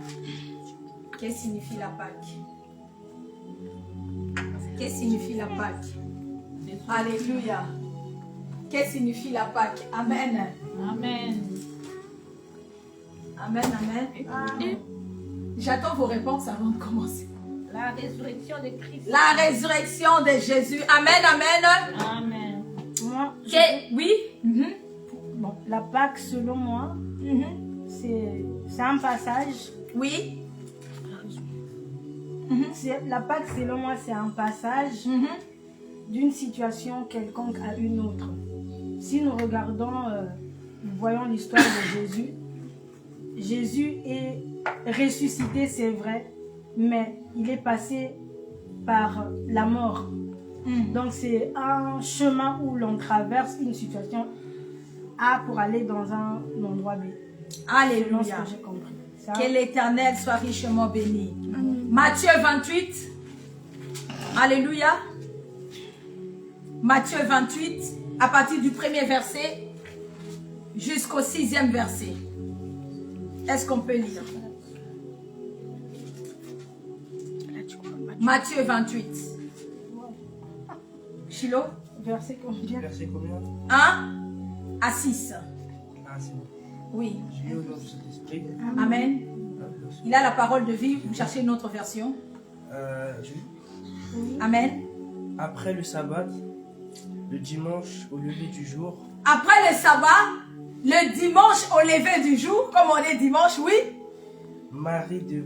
Qu'est-ce que signifie la Pâque? Qu'est-ce que signifie la Pâque? Alléluia. Qu'est-ce que signifie la Pâque? Amen. Amen. Amen, amen. Amen. J'attends vos réponses avant de commencer. La résurrection de Christ. La résurrection de Jésus. Amen, amen. Amen. Moi, Oui. bon, la Pâque, selon moi, c'est un passage. Oui. La Pâque, selon moi, c'est un passage d'une situation quelconque à une autre. Si nous regardons, nous voyons l'histoire de Jésus, Jésus est ressuscité, c'est vrai, mais il est passé par la mort. Donc c'est un chemin où l'on traverse une situation A pour aller dans un endroit B. Alléluia. C'est ce que j'ai compris. Ça, que l'Éternel soit richement béni. Matthieu 28. Alléluia. Matthieu 28, à partir du premier verset jusqu'au 6e verset. Est-ce qu'on peut lire? Matthieu 28. Chilo? verset combien? Verset combien? 1 à 6. Ah, c'est bon. Oui. J'ai lu au nom de cet esprit. Amen. Il a la parole de vie. Vous cherchez une autre version. Amen. Après le sabbat, le dimanche au lever du jour, Après le sabbat, le dimanche au lever du jour, comme on est dimanche, oui. Marie de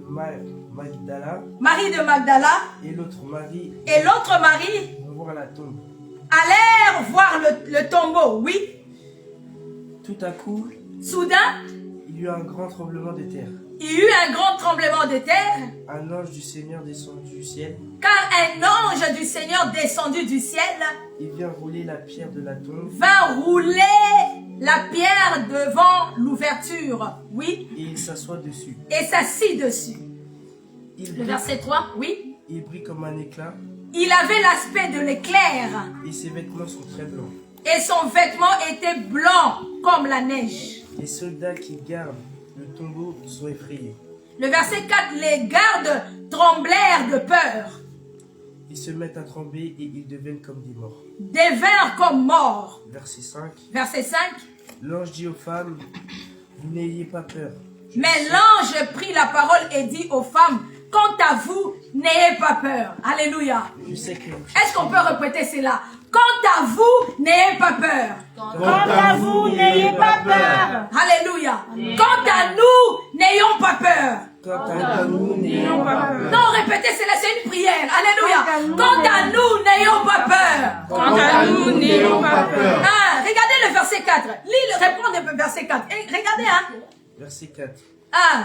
Magdala Marie de Magdala et l'autre Marie et l'autre Marie vont voir la tombe. allèrent voir le tombeau, oui. Tout à coup, Soudain, il y eut un grand tremblement de terre. il y eut un grand tremblement de terre, Un ange du Seigneur descendu du ciel. car un ange du Seigneur descendu du ciel Il vient rouler la pierre de la tombe vint rouler la pierre devant l'ouverture, oui, et il s'assoit dessus. et s'assit dessus. Il Le brille, verset 3, oui. il brille comme un éclat Il avait l'aspect de l'éclair et ses vêtements sont très blancs. et son vêtement était blanc comme la neige. Les soldats qui gardent le tombeau sont effrayés. Le verset 4, les gardes tremblèrent de peur. Ils se mettent à trembler et ils deviennent comme des morts. Devinrent comme morts. Verset 5. Verset 5. L'ange dit aux femmes, vous n'ayez pas peur. Mais l'ange prit la parole et dit aux femmes, quant à vous, n'ayez pas peur. Alléluia. Je sais que Est-ce qu'on peut répéter cela? Quant à vous, n'ayez pas peur. Quant à vous, n'ayez pas peur. Alléluia. Quant à nous, n'ayons pas peur. quant à nous, n'ayons pas peur. Non, répétez cela, c'est une prière. Alléluia. Quant à nous, n'ayons pas peur. Quant à nous, n'ayons pas peur. Ah, regardez le verset 4. Répondez le verset 4. Regardez, hein. Verset 4. Ah.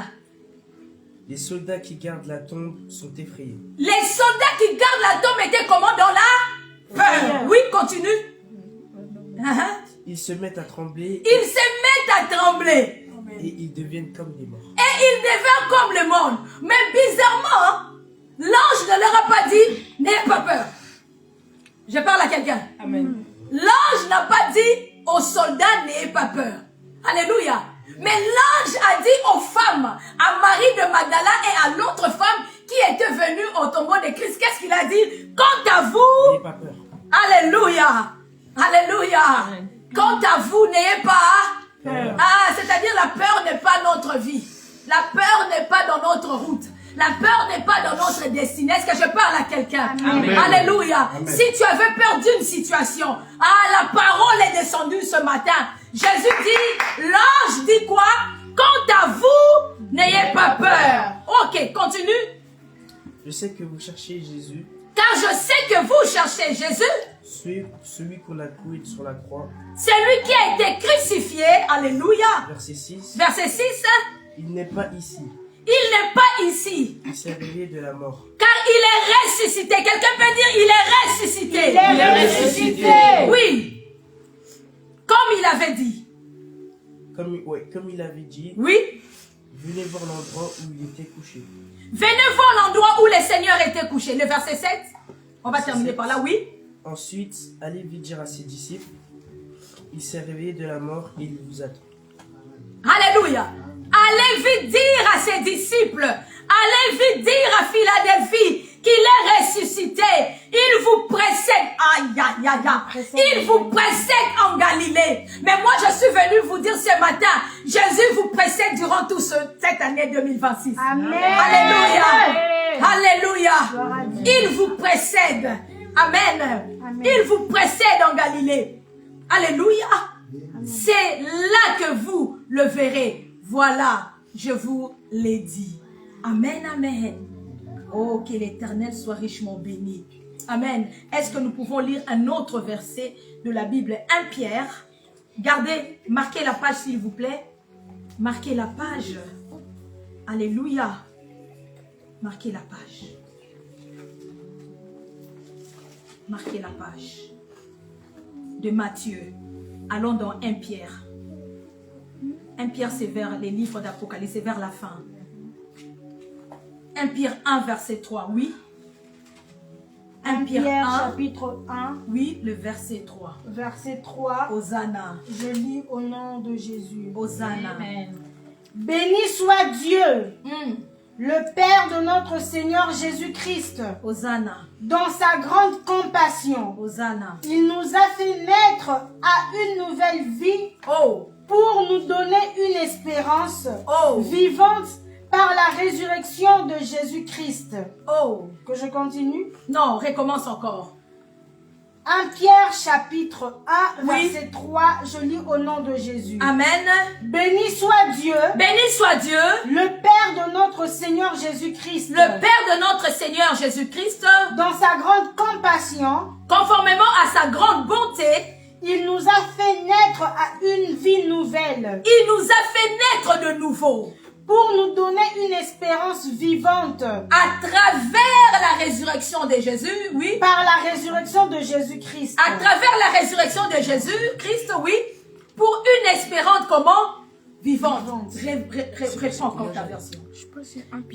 Les soldats qui gardent la tombe sont effrayés. Les soldats qui gardent la tombe étaient comment dans la peur? Oui, continue. Ils se mettent à trembler Ils se mettent à trembler. et ils deviennent comme des morts. Et ils deviennent comme le monde. Mais bizarrement, l'ange ne leur a pas dit, n'ayez pas peur. Je parle à quelqu'un. Amen. L'ange n'a pas dit aux soldats, n'ayez pas peur. Alléluia. Mais l'ange a dit aux femmes, à Marie de Magdala et à l'autre femme qui était venue au tombeau de Christ, qu'est-ce qu'il a dit? Quant à vous, N'ayez pas peur. alléluia, alléluia. Quant à vous, n'ayez pas Peur. Ah, c'est-à-dire la peur n'est pas notre vie. La peur n'est pas dans notre route. La peur n'est pas dans notre destinée. Est-ce que je parle à quelqu'un? Alléluia. Amen. Si tu avais peur d'une situation, la parole est descendue ce matin. Jésus dit, l'ange dit quoi? Quant à vous, n'ayez pas peur. Ok, continue. Je sais que vous cherchez Jésus, Car je sais que vous cherchez Jésus, celui qu'on a cloué sur la croix. celui qui a été crucifié. Alléluia. Verset 6. Verset 6. Il n'est pas ici. Il n'est pas ici. Il s'est réveillé de la mort. Car il est ressuscité. Quelqu'un peut dire, il est ressuscité. Il est ressuscité. Oui. Comme il avait dit. Comme il avait dit, Oui. venez voir l'endroit où il était couché. Venez voir l'endroit où le Seigneur était couché. Le verset 7. On va terminer par là, oui. Ensuite, allez vite dire à ses disciples, il s'est réveillé de la mort et il vous attend. Alléluia. Allez vite dire à ses disciples. Allez vite dire à Philadelphie qu'il est ressuscité. Il vous précède. Aïe, aïe, aïe, aïe. Il vous précède en Galilée. Mais moi, je suis venu vous dire ce matin, Jésus vous précède durant toute cette année 2026. Amen. Alléluia. Alléluia. Il vous précède. Amen. Il vous précède en Galilée. Alléluia. C'est là que vous le verrez. Voilà, je vous l'ai dit. Amen, amen. Oh, que l'Éternel soit richement béni. Amen. Est-ce que nous pouvons lire un autre verset de la Bible? 1 Pierre. Gardez, marquez la page s'il vous plaît. Marquez la page. Alléluia. Marquez la page. Marquez la page de Matthieu. Allons dans 1 Pierre. 1 Pierre, c'est vers les livres d'Apocalypse, c'est vers la fin. 1 Pierre 1, verset 3, oui. 1 Pierre 1, chapitre 1, oui, le verset 3. verset 3. Hosanna. Je lis au nom de Jésus. Hosanna. Béni soit Dieu, Mm. le Père de notre Seigneur Jésus-Christ. Hosanna. Dans sa grande compassion, Hosanna. il nous a fait naître à une nouvelle vie Oh. pour nous donner une espérance Oh. vivante par la résurrection de Jésus-Christ. Oh. Que je continue. Non, recommence encore. 1 Pierre chapitre 1 Oui. verset 3, je lis au nom de Jésus. Amen. Béni soit Dieu, Béni soit Dieu, le Père de notre Seigneur Jésus-Christ. le Père de notre Seigneur Jésus-Christ, Dans sa grande compassion, conformément à sa grande bonté, il nous a fait naître à une vie nouvelle il nous a fait naître de nouveau pour nous donner une espérance vivante à travers la résurrection de Jésus, oui. par la résurrection de Jésus-Christ. À travers la résurrection de Jésus-Christ, oui. Pour une espérance comment? Vivante. Réponds encore ta version.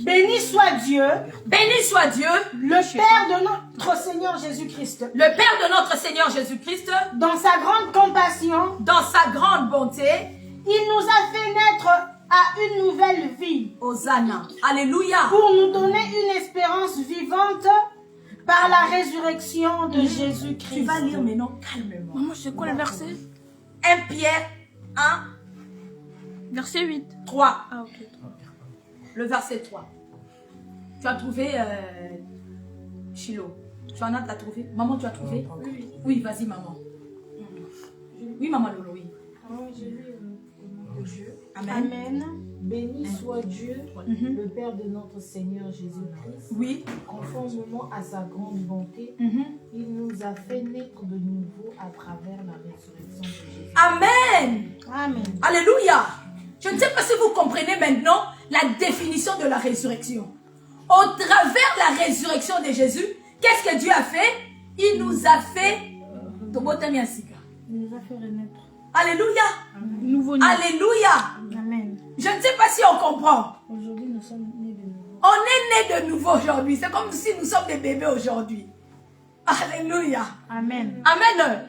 Béni soit Dieu, Béni soit Dieu, le Père de notre Seigneur Jésus-Christ. le Père de notre Seigneur Jésus-Christ, Dans sa grande compassion, dans sa grande bonté, il nous a fait naître à une nouvelle vie. Hosanna. Alléluia. Pour nous donner une espérance vivante par la résurrection de Jésus-Christ. Tu vas lire maintenant calmement. Maman, c'est quoi le verset? 1 Pierre 1, Verset 8. 3. Ah, ok. Le verset 3. Tu as trouvé Shiloh. Tu en as trouvé? Maman, tu as trouvé? Oui. Oui, vas-y, maman. Oui, maman Lolo, oui. Je lis au nom de Dieu. Amen. Amen. Béni soit Dieu, Mhm. le Père de notre Seigneur Jésus-Christ. Oui. Conformément à sa grande bonté, Mhm. il nous a fait naître de nouveau à travers la résurrection de Jésus. Amen. Amen. Alléluia. Je ne sais pas si vous comprenez maintenant la définition de la résurrection. Au travers la résurrection de Jésus, qu'est-ce que Dieu a fait? Il nous a fait... Il nous a fait renaître. Alléluia. Nouveau-né. Alléluia. Amen. Je ne sais pas si on comprend. Aujourd'hui, nous sommes nés de nouveau. On est né de nouveau aujourd'hui. C'est comme si nous sommes des bébés aujourd'hui. Alléluia. Amen. Amen.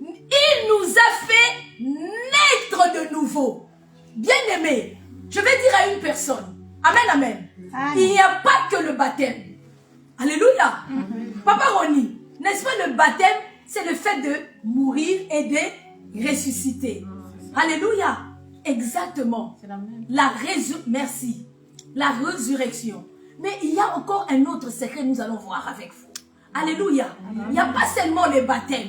Il nous a fait naître de nouveau. Bien-aimé, je vais dire à une personne. Amen, amen. Amen. Il n'y a pas que le baptême. Alléluia. Papa Roni, n'est-ce pas le baptême, c'est le fait de mourir et de ressusciter. Alléluia. Exactement. C'est la même. Merci. La résurrection. Mais il y a encore un autre secret que nous allons voir avec vous. Alléluia. Il n'y a pas seulement le baptême.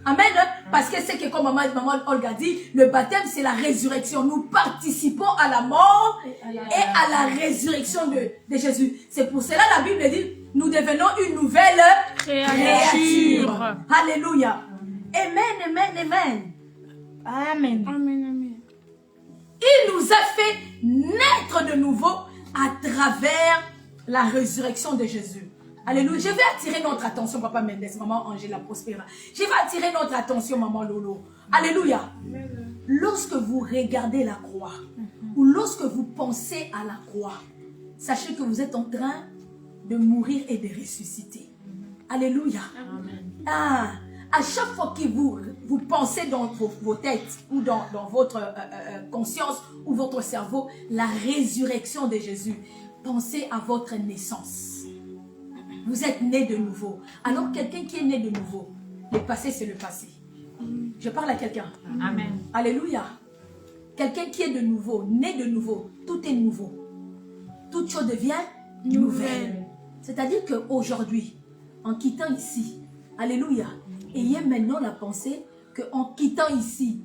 Amen. Parce que c'est que comme maman Olga dit, le baptême c'est la résurrection. Nous participons à la mort et à la résurrection de Jésus. C'est pour cela la Bible dit, nous devenons une nouvelle créature. Alléluia. Amen, amen, amen. Amen. Amen, amen. Il nous a fait naître de nouveau à travers la résurrection de Jésus. Alléluia. Je vais attirer notre attention, Papa Mendes, Maman Angela Prospera. Je vais attirer notre attention, Maman Lolo. Alléluia. Lorsque vous regardez la croix, ou lorsque vous pensez à la croix, sachez que vous êtes en train de mourir et de ressusciter. Alléluia. Ah, à chaque fois que vous pensez dans vos têtes ou dans votre conscience ou votre cerveau, la résurrection de Jésus, pensez à votre naissance. Vous êtes né de nouveau. Alors quelqu'un qui est né de nouveau, le passé c'est le passé. Je parle à quelqu'un. Amen. Alléluia. Quelqu'un qui est de nouveau, né de nouveau, tout est nouveau. Toute chose devient nouvelle. C'est-à-dire qu'aujourd'hui, en quittant ici, alléluia, ayez maintenant la pensée qu'en quittant ici,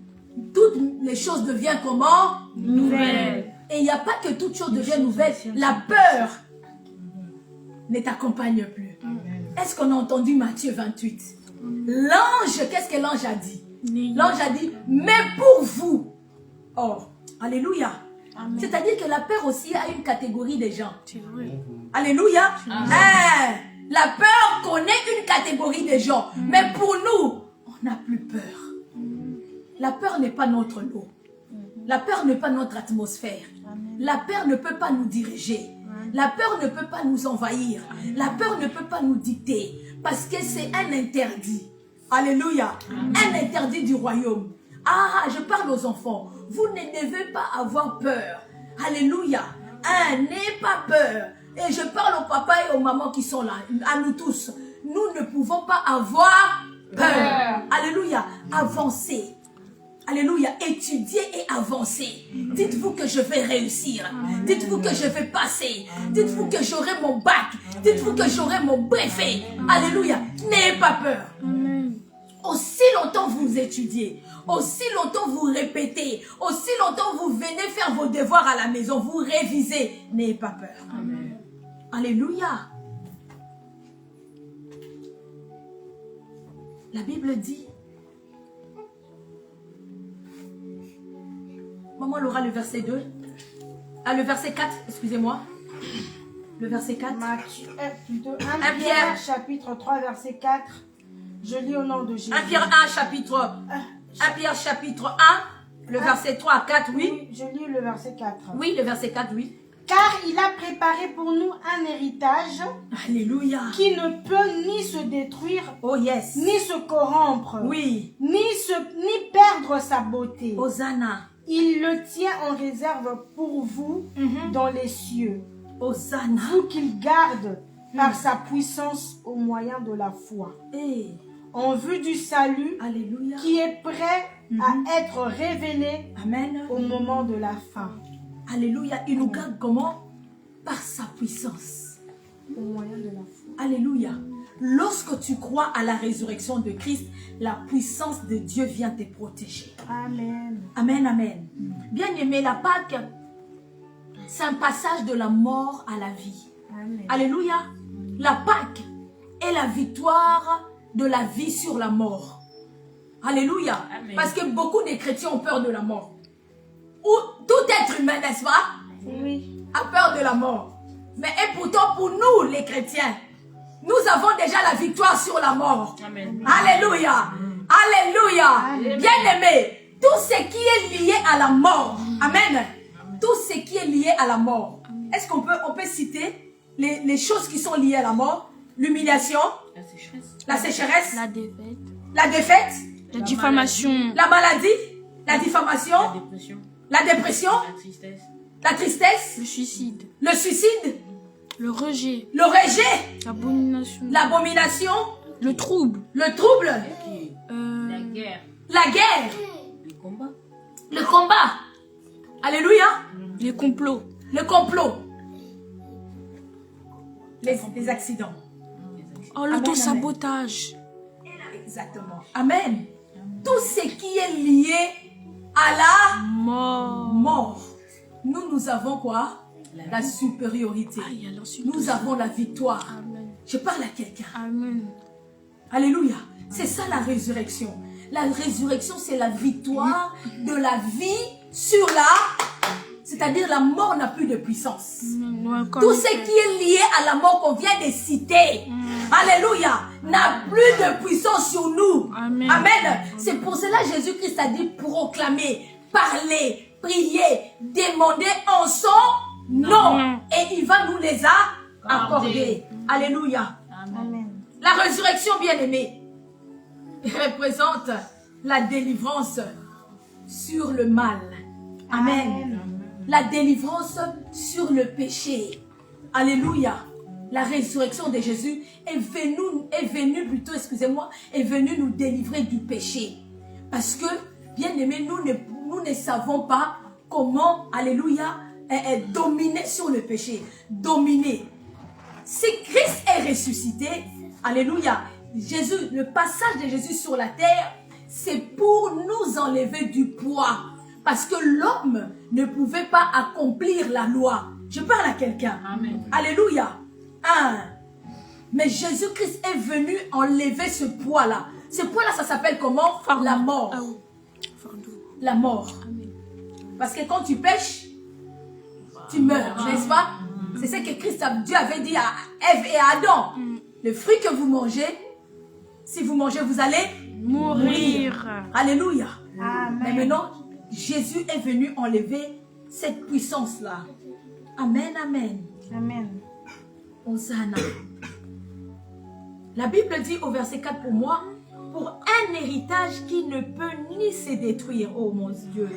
toutes les choses deviennent comment? Nouvelle. Et il n'y a pas que toutes choses deviennent nouvelles. La peur ne t'accompagne plus. Est-ce qu'on a entendu Matthieu 28? L'ange, qu'est-ce que l'ange a dit? L'ange a dit, mais pour vous. Oh, alléluia. C'est-à-dire que la peur aussi a une catégorie de gens. C'est vrai. Alléluia. La peur connaît une catégorie de gens. Mais pour nous, on n'a plus peur. La peur n'est pas notre lot. La peur n'est pas notre atmosphère. La peur ne peut pas nous diriger. La peur ne peut pas nous envahir. La peur ne peut pas nous dicter. Parce que c'est un interdit. Alléluia. Un interdit du royaume. Ah, je parle aux enfants. Vous ne devez pas avoir peur. Alléluia. N'ayez pas peur. Et je parle aux papas et aux mamans qui sont là. À nous tous. Nous ne pouvons pas avoir peur. Alléluia. Avancez. Alléluia, étudiez et avancez. Dites-vous que je vais réussir. Dites-vous que je vais passer. Dites-vous que j'aurai mon bac. Dites-vous que j'aurai mon brevet. Alléluia, n'ayez pas peur. Aussi longtemps vous étudiez, aussi longtemps vous répétez, aussi longtemps vous venez faire vos devoirs à la maison, vous révisez, n'ayez pas peur. Amen. Alléluia. La Bible dit, Maman Laura, le verset 2. Ah, le verset 4, excusez-moi. Le verset 4. Matthieu, plutôt 1 Pierre. Pierre, chapitre 3, verset 4. Je lis au nom de Jésus. 1 Pierre 1, chapitre 1 Pierre, chapitre 1, le verset 3 à 4, oui. Je lis le verset 4. Oui, le verset 4, oui. Car il a préparé pour nous un héritage Alléluia. qui ne peut ni se détruire, Oh yes. ni se corrompre, Oui. ni perdre sa beauté. Hosanna. Il le tient en réserve pour vous dans les cieux. Hosanna. Vous qu'il garde par sa puissance au moyen de la foi. En vue du salut Alléluia. qui est prêt à être révélé Amen. au moment de la fin. Alléluia. Il nous garde comment? Par sa puissance. Au moyen de la foi. Alléluia. Lorsque tu crois à la résurrection de Christ, la puissance de Dieu vient te protéger. Amen. Amen, amen. Bien-aimé, la Pâque, c'est un passage de la mort à la vie. Amen. Alléluia. La Pâque est la victoire de la vie sur la mort. Alléluia. Amen. Parce que beaucoup de chrétiens ont peur de la mort. Ou tout être humain, n'est-ce pas, Oui. a peur de la mort. Mais et pourtant, pour nous, les chrétiens, nous avons déjà la victoire sur la mort. Amen. Alléluia. Alléluia. Bien-aimé, tout ce qui est lié à la mort. Amen. Tout ce qui est lié à la mort. Est-ce qu'on peut citer les choses qui sont liées à la mort? L'humiliation, La sécheresse. la sécheresse, La défaite. la défaite, La diffamation. la maladie, la diffamation, La dépression. la dépression, La tristesse. la tristesse, Le suicide. le suicide, Le rejet. le rejet, L'abomination. l'abomination, Le trouble. le trouble, La guerre. la guerre, Le combat. le combat. Alléluia. Les complots. Le complot. Les accidents. Oh, l'autosabotage. Exactement. Amen. Tout ce qui est lié à la Mort. mort. Nous avons quoi? La supériorité. Aïe, alors, ensuite, Nous avons la victoire. Amen. Je parle à quelqu'un. Amen. Alléluia. C'est ça la résurrection. La résurrection, c'est la victoire de la vie sur la... C'est-à-dire la mort n'a plus de puissance. Tout ce qui est lié à la mort qu'on vient de citer, alléluia, n'a plus de puissance sur nous. Amen. Amen. C'est pour cela que Jésus-Christ a dit proclamer, parler, prier, demander en son nom. Et il va nous les accorder. Alléluia. Amen. La résurrection, bien-aimée, représente la délivrance sur le mal. Amen. La délivrance sur le péché. Alléluia. La résurrection de Jésus est venue nous délivrer du péché. Parce que, bien-aimés, nous ne savons pas comment, alléluia, dominer sur le péché. Dominer. Si Christ est ressuscité, alléluia, Jésus, le passage de Jésus sur la terre, c'est pour nous enlever du poids. Parce que l'homme ne pouvait pas accomplir la loi. Je parle à quelqu'un. Amen. Alléluia. Mais Jésus-Christ est venu enlever ce poids-là. Ce poids-là, ça s'appelle comment? La mort. Ah oui. Fardeau. La mort. Amen. Parce que quand tu pêches, tu meurs, n'est-ce pas? C'est ce que Christ, Dieu avait dit à Ève et à Adam. Le fruit que vous mangez, si vous mangez, vous allez Mourir. Alléluia. Amen. Mais maintenant, Jésus est venu enlever cette puissance-là. Amen, amen. Amen. Hosanna. La Bible dit au verset 4 pour moi, pour un héritage qui ne peut ni se détruire, oh mon Dieu,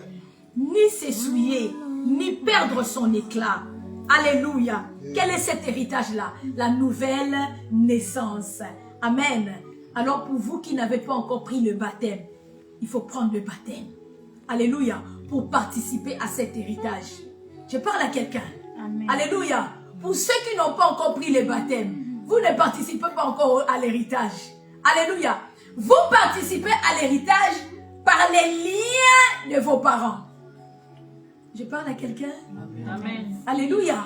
ni s'essuyer, ni perdre son éclat. Alléluia. Quel est cet héritage-là? La nouvelle naissance. Amen. Alors pour vous qui n'avez pas encore pris le baptême, il faut prendre le baptême. Alléluia. Pour participer à cet héritage. Je parle à quelqu'un. Amen. Alléluia. Pour ceux qui n'ont pas encore pris le baptême, vous ne participez pas encore à l'héritage. Alléluia. Vous participez à l'héritage par les liens de vos parents. Je parle à quelqu'un. Amen. Alléluia.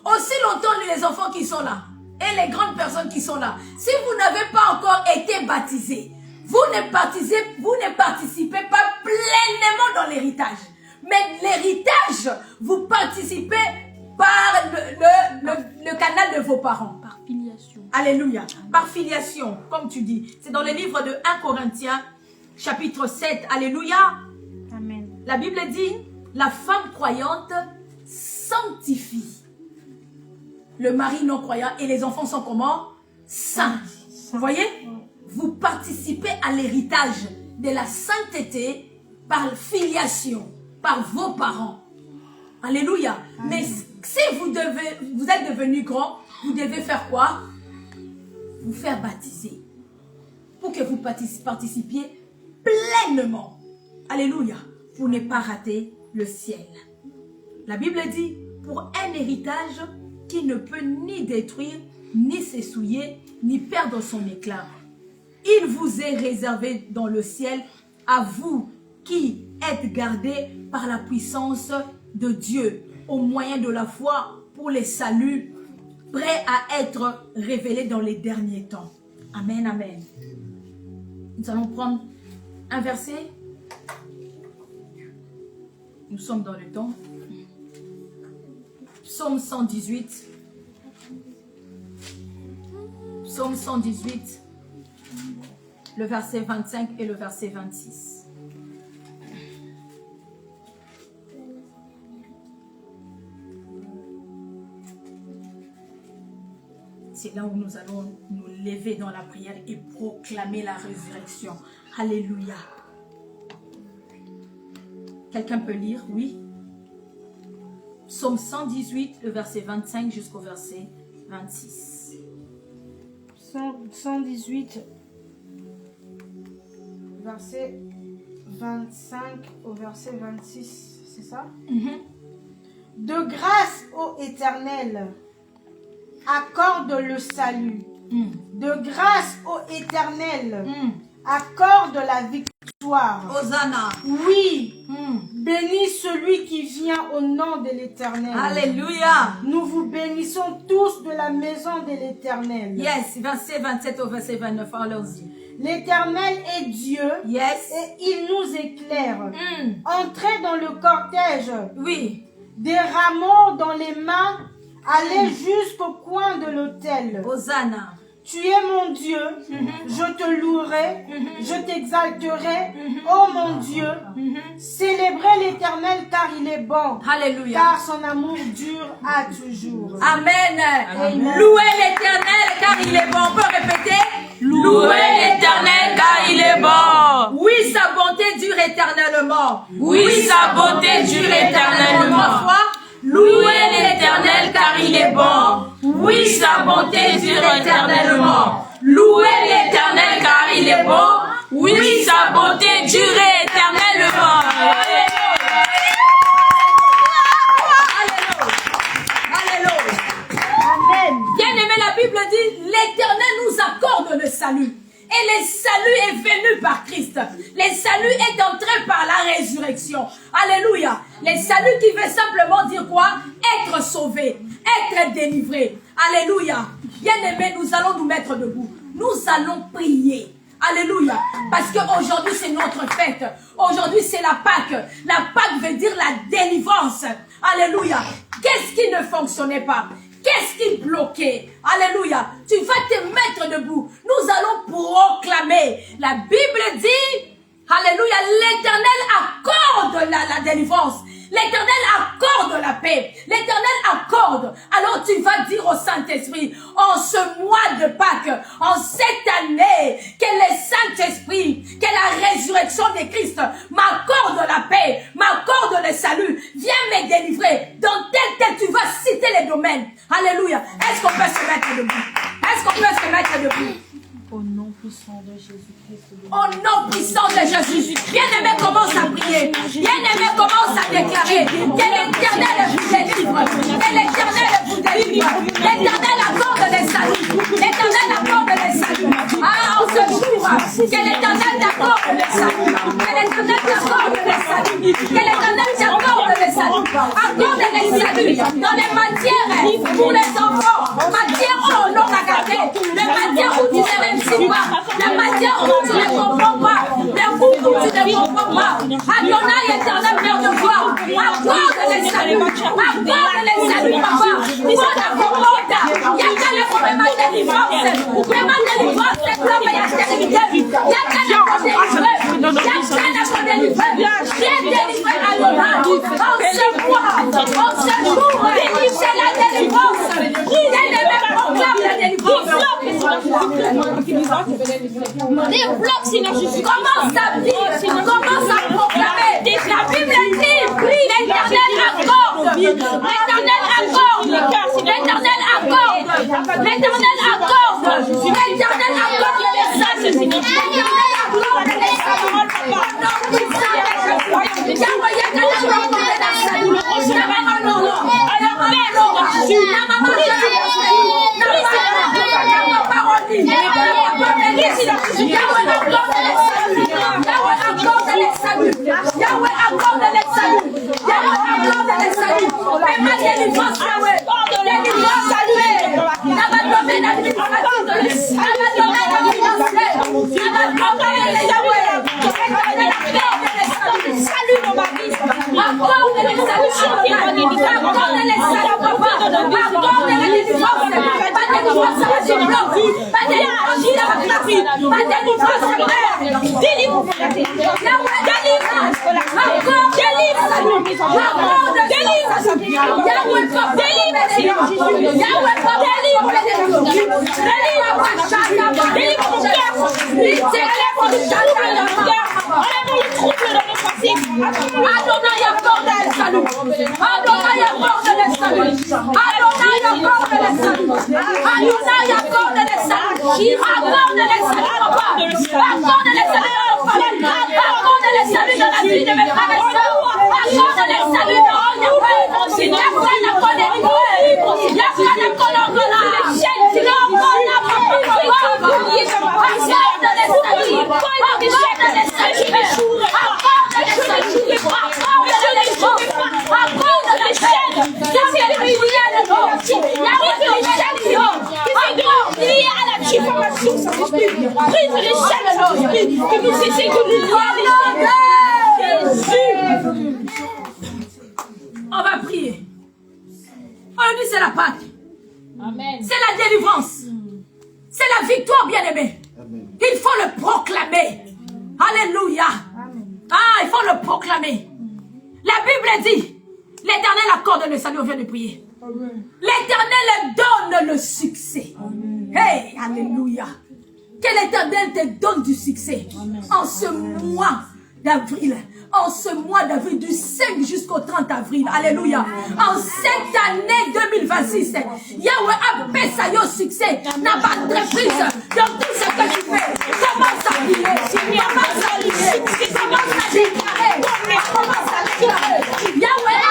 Aussi longtemps les enfants qui sont là et les grandes personnes qui sont là, si vous n'avez pas encore été baptisés, vous ne participez pas pleinement dans l'héritage. Mais l'héritage, vous participez par le canal de vos parents. Par filiation. Alléluia. Par filiation, comme tu dis. C'est dans le livre de 1 Corinthiens, chapitre 7. Alléluia. Amen. La Bible dit, la femme croyante sanctifie le mari non croyant et les enfants sont comment? Saints. Vous voyez? Vous participez à l'héritage de la sainteté par filiation, par vos parents. Alléluia. Mais si vous êtes devenu grand, vous devez faire quoi? Vous faire baptiser. Pour que vous participiez pleinement. Alléluia. Pour ne pas rater le ciel. La Bible dit, pour un héritage qui ne peut ni détruire, ni s'essouiller, ni perdre son éclat. Il vous est réservé dans le ciel, à vous qui êtes gardés par la puissance de Dieu, au moyen de la foi pour les saluts, prêts à être révélés dans les derniers temps. Amen, amen. Nous allons prendre un verset. Nous sommes dans le temps. Psaume 118. Psaume 118, le verset 25 et le verset 26. C'est là où nous allons nous lever dans la prière et proclamer la résurrection. Alléluia. Quelqu'un peut lire? Oui. Psaume 118, le verset 25 jusqu'au verset 26. 118, verset 25 au verset 26, c'est ça? De grâce, ô Éternel, accorde le salut. De grâce, ô Éternel, accorde la victoire. Hosanna. Oui. Bénis celui qui vient au nom de l'Éternel. Alléluia. Nous vous bénissons tous de la maison de l'Éternel. Yes, verset 27 au verset 29, allons-y. L'Éternel est Dieu. Yes. Et il nous éclaire. Entrez dans le cortège. Oui. Des rameaux dans les mains. Allez jusqu'au coin de l'autel. Hosanna. Tu es mon Dieu, je te louerai, je t'exalterai, oh mon Dieu. Célébrez l'Éternel car il est bon. Alléluia. Car son amour dure à toujours. Amen. Amen. Louez l'Éternel car il est bon. On peut répéter? Louez l'Éternel car il est bon. Oui, sa bonté dure éternellement. Oui, sa bonté dure éternellement. Louez l'Éternel car il est bon. Oui, sa bonté dure éternellement. Louez l'Éternel car il est bon. Oui, sa bonté dure éternellement. Alléluia. Amen. Bien aimé, la Bible dit, l'Éternel nous accorde le salut. Et le salut est venu par Christ. Le salut est entré par la résurrection. Alléluia. Le salut qui veut simplement dire quoi? Être sauvé, être délivré. Alléluia. Bien aimé, nous allons nous mettre debout. Nous allons prier. Alléluia. Parce qu'aujourd'hui, c'est notre fête. Aujourd'hui, c'est la Pâque. La Pâque veut dire la délivrance. Alléluia. Qu'est-ce qui ne fonctionnait pas? Qu'est-ce qui bloquait? Alléluia. Tu vas te mettre debout. Nous allons proclamer. La Bible dit, alléluia, l'Éternel accorde la délivrance. L'Éternel accorde la paix. L'Éternel accorde. Alors tu vas dire au Saint-Esprit, en ce mois de Pâques, en cette année, que le Saint-Esprit, que la résurrection de Christ m'accorde la paix, m'accorde le salut, viens me délivrer. Dans tel tu vas citer les domaines. Alléluia. Est-ce qu'on peut se mettre debout? Est-ce qu'on peut se mettre debout? Au nom puissant de Jésus-Christ. Au nom puissant de Jésus. Bien-aimé, commence à prier. Bien-aimé, commence à déclarer que l'Éternel vous délivre. Que l'Éternel vous délivre. L'Éternel accorde les saluts. L'Éternel accorde les saluts. Ah, en ce jour, que l'Éternel t'accorde les saluts. Que l'Éternel t'accorde les saluts. Que l'Éternel t'accorde les saluts. Accorde les saluts dans les matières pour les enfants. Matière où on a gardé. Les matières où tu ne réussis pas. La matière où tu ne comprends pas. Les coups où tu ne comprends pas. Adonai éternel, Père de gloire. Accorde les saluts. Accorde les saluts, papa. Pour la comporte. Il y a qu'à problème de délivrance. Vraiment de délivrance, c'est comme il y a stérilité. Il y a qu'à délivrer. Il y a qu'à délivrer. Viens délivrer Adonai. En ce mois, en ce jour, c'est la délivrance. Il est le même programme de délivrance. Des blocs synergiques. Commence à dire, commence à proclamer. L'Éternel accorde. L'Éternel accorde. L'Éternel accorde. L'Éternel accorde. L'Éternel accorde les sages. L'Éternel accorde les sages. Yahweh accorde les saluts. Yahweh accorde les saluts. Mais ma délivrance, Yahweh. Délivrance, Yahweh. Dans ma domaine administratif, dans ma domaine financier, dans ma domaine Yahweh. Salut dans ma vie. Accorde les saluts sur tes mains. Accorde les saluts, papa. Accorde les délivrances. Pas de délivrance à la diplôme. Pas de délivrance à la vie. Pas de délivrance à la mère. Délivrance. Yahweh, délivrance. Encore délivrance. Accorde délivrance. Yahweh, délivrance. Yahweh, délivre mon cœur. Délivre mon cœur. Enlève le trouble dans le passé. Adonai accorde le salut. Adonai accorde le salut. Adonai accorde le salut. Adonai accorde le salut. Accorde le salut, papa. Accorde le salut dans la famille. Accorde le salut dans la vie de mes frères et sœurs. Accorde le salut dans la vie. Yahweh accorde le salut. Yahweh accorde le on va prier. Aujourd'hui c'est la Pâque. C'est la délivrance. C'est la victoire, bien-aimé. Il faut le proclamer. Alléluia. Ah, il faut le proclamer. La Bible dit, l'Éternel accorde le salut, on vient de prier. L'Éternel donne le succès. Hey, alléluia. Que l'Éternel te donne du succès. En ce mois d'avril. En ce mois d'avril, du 5 jusqu'au 30 avril. Alléluia. En cette année 2026, Yahweh appelle au succès. N'a pas de reprise dans tout ce que tu fais. Commence à prier. Commence à prier. Commence à déclarer. Commence à déclarer. Yahweh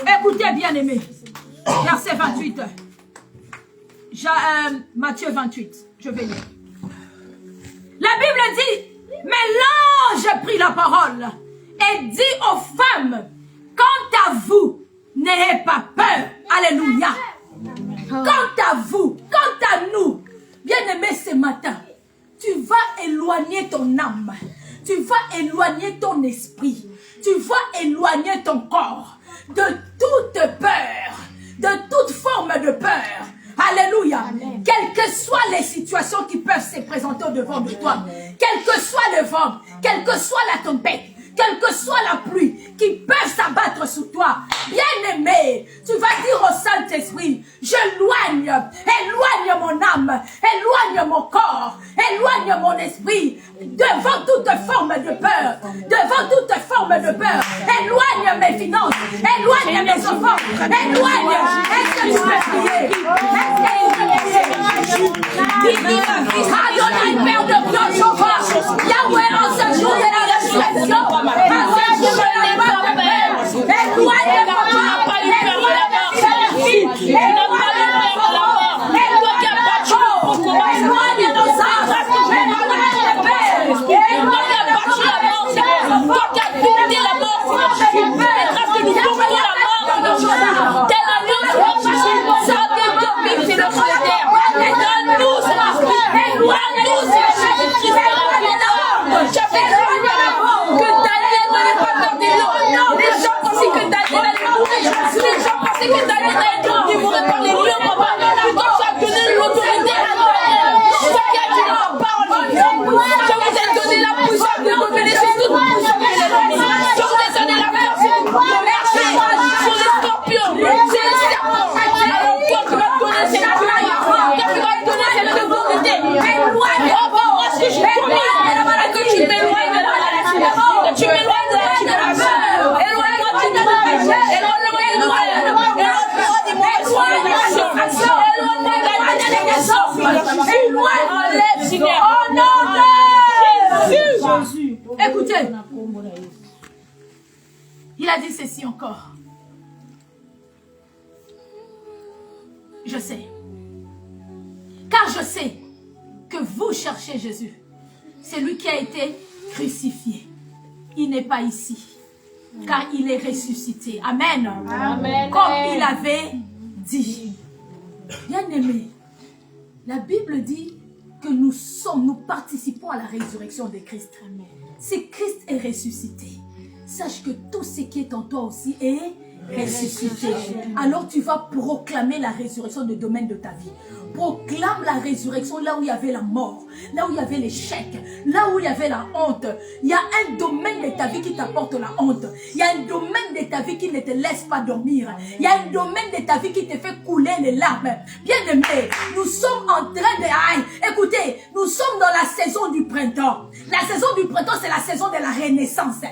Écoutez, bien-aimés, verset 28. Matthieu 28, je vais lire. La Bible dit, mais l'ange prit la parole et dit aux femmes, quant à vous, n'ayez pas peur. Alléluia. Quant à vous, quant à nous, bien-aimés, ce matin, tu vas éloigner ton âme, tu vas éloigner ton esprit, tu vas éloigner ton corps de toute peur, de toute forme de peur. Alléluia. Quelles que soient les situations qui peuvent se présenter au devant de toi, quelle que que soit le vent, quelle que soit la tempête, quelle que soit la pluie, qui peuvent s'abattre sur toi. Bien-aimé, tu vas dire au Saint-Esprit, éloigne mon âme, éloigne mon corps, éloigne mon esprit, devant toute forme de peur, éloigne mes finances, éloigne mes enfants, éloigne. Est-ce que tu peux prier? Adonai, Père de gloire, Yahweh, en ce jour de la résurrection, Écoutez, il a dit ceci encore. Je sais. Car je sais que vous cherchez Jésus. C'est lui qui a été crucifié. Il n'est pas ici. Car il est ressuscité. Amen. Amen. Comme il avait dit. Bien-aimé, la Bible dit que nous participons à la résurrection de Christ. Amen. Si Christ est ressuscité, sache que tout ce qui est en toi aussi est ressuscité. Alors tu vas proclamer la résurrection du domaine de ta vie. Proclame la résurrection là où il y avait la mort, là où il y avait l'échec, là où il y avait la honte. Il y a un domaine de ta vie qui t'apporte la honte. Il y a un domaine de ta vie qui ne te laisse pas dormir. Il y a un domaine de ta vie qui te fait couler les larmes. Bien-aimé, nous sommes en train de... écoutez, nous sommes dans la saison du printemps. La saison du printemps, c'est la saison de la renaissance.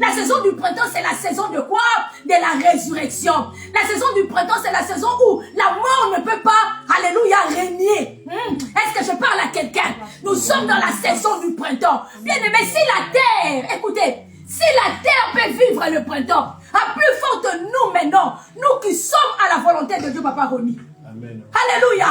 La saison du printemps, c'est la saison de quoi? De la résurrection. La saison du printemps, c'est la saison où la mort ne peut pas, alléluia, régner. Est-ce que je parle à quelqu'un? Nous sommes dans la saison du printemps. Bien aimé, si la terre, écoutez, si la terre peut vivre le printemps, à plus forte nous maintenant, nous qui sommes à la volonté de Dieu, Papa Roni. Amen. Alléluia.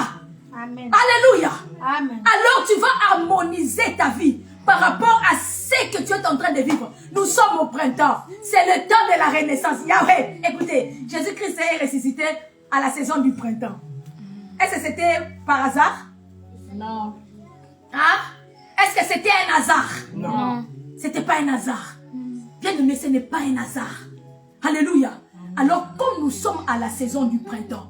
Amen. Alléluia. Amen. Alors tu vas harmoniser ta vie par rapport à ce que tu es en train de vivre. Nous sommes au printemps. C'est le temps de la renaissance. Yahweh, écoutez, Jésus-Christ est ressuscité à la saison du printemps. Est-ce que c'était par hasard? Non. Hein? Est-ce que c'était un hasard? Non. C'était pas un hasard. Bien aimé, ce n'est pas un hasard. Alléluia. Alors, comme nous sommes à la saison du printemps,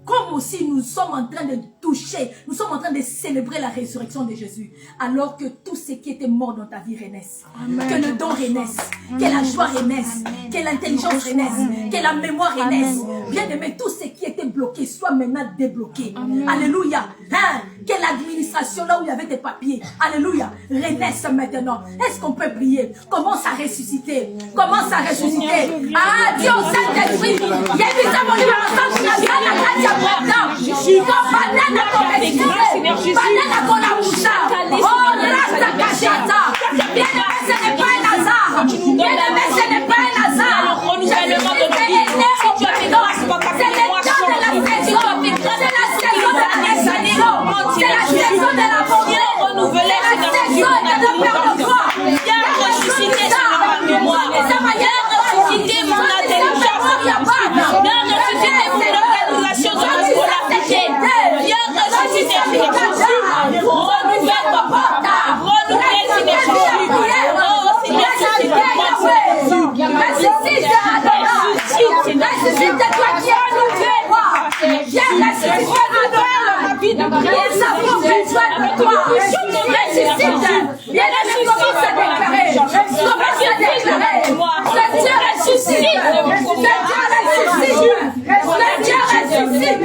comme aussi nous sommes en train de toucher, nous sommes en train de célébrer la résurrection de Jésus, alors que tout ce qui était mort dans ta vie renaisse. Amen. Que le don renaisse, que la joie renaisse, que l'intelligence renaisse, que la mémoire renaisse. Bien aimé, tout ce qui était bloqué soit maintenant débloqué. Amen. Alléluia. Hein? Que l'administration, là où il y avait des papiers, alléluia, renaisse maintenant. Est-ce qu'on peut prier? Commence à ressusciter. Commence à ressusciter. Ah, Dieu au Saint-Esprit. Il y a des amants qui besoin de toi. Ressuscite. Bien-aimé, commence à déclarer. Commence à déclarer. Le Dieu ressuscite. Le Dieu ressuscite. Le Dieu ressuscite.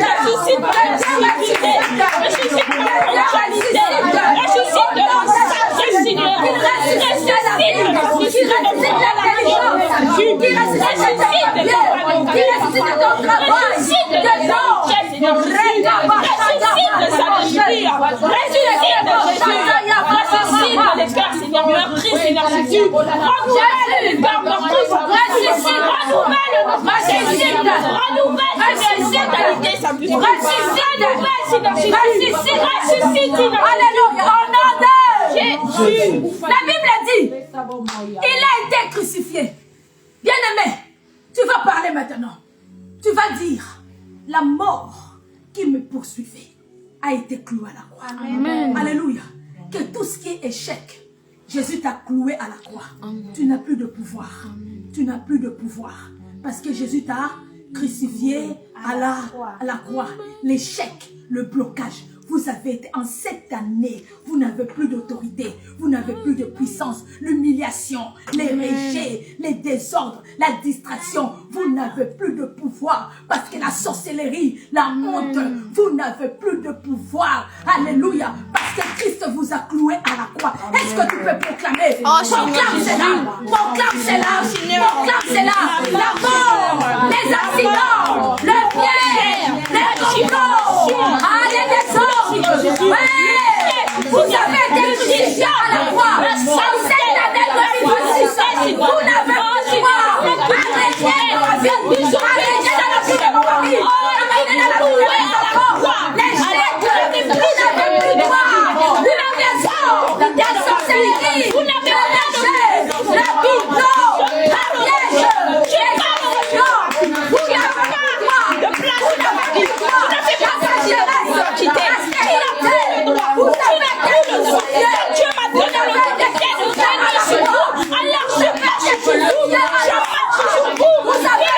Alléluia, au nom de Jésus. La Bible dit, il a été crucifié. Bien-aimé, tu vas parler maintenant. Tu vas dire, la mort qui me poursuivait a été clouée à la croix. Amen. Alléluia. Que tout ce qui est échec, Jésus t'a cloué à la croix. Amen. Tu n'as plus de pouvoir. Amen. Tu n'as plus de pouvoir. Parce que Jésus t'a crucifié à la croix. L'échec, le blocage. Vous avez été en cette année, vous n'avez plus d'autorité, vous n'avez plus de puissance, l'humiliation, les rejets, les désordres, la distraction, vous n'avez plus de pouvoir parce que la sorcellerie, la honte, vous n'avez plus de pouvoir. Alléluia, parce que Christ vous a cloué à la croix. Est-ce que tu peux proclamer? Proclame cela, proclame cela, proclame cela. La mort, les accidents, le piège, les complots, les désordres. Vous avez été crucifiés à la croix. En cette année 2026, vous n'avez pas le droit. Arrêtez dans la vie. Arrêtez dans la vie de vos familles. Arrêtez dans la vie de vos enfants. Les chèques, vous n'avez plus le droit. L'humiliation, la sorcellerie, le péché, la bidon, la piège, les corruptions. Vous n'avez pas le droit. Vous n'avez pas le droit. La sagesse, vous avez été crucifié. Dieu m'a donné alors je marche sur vous. Je marche sur vous. Vous avez été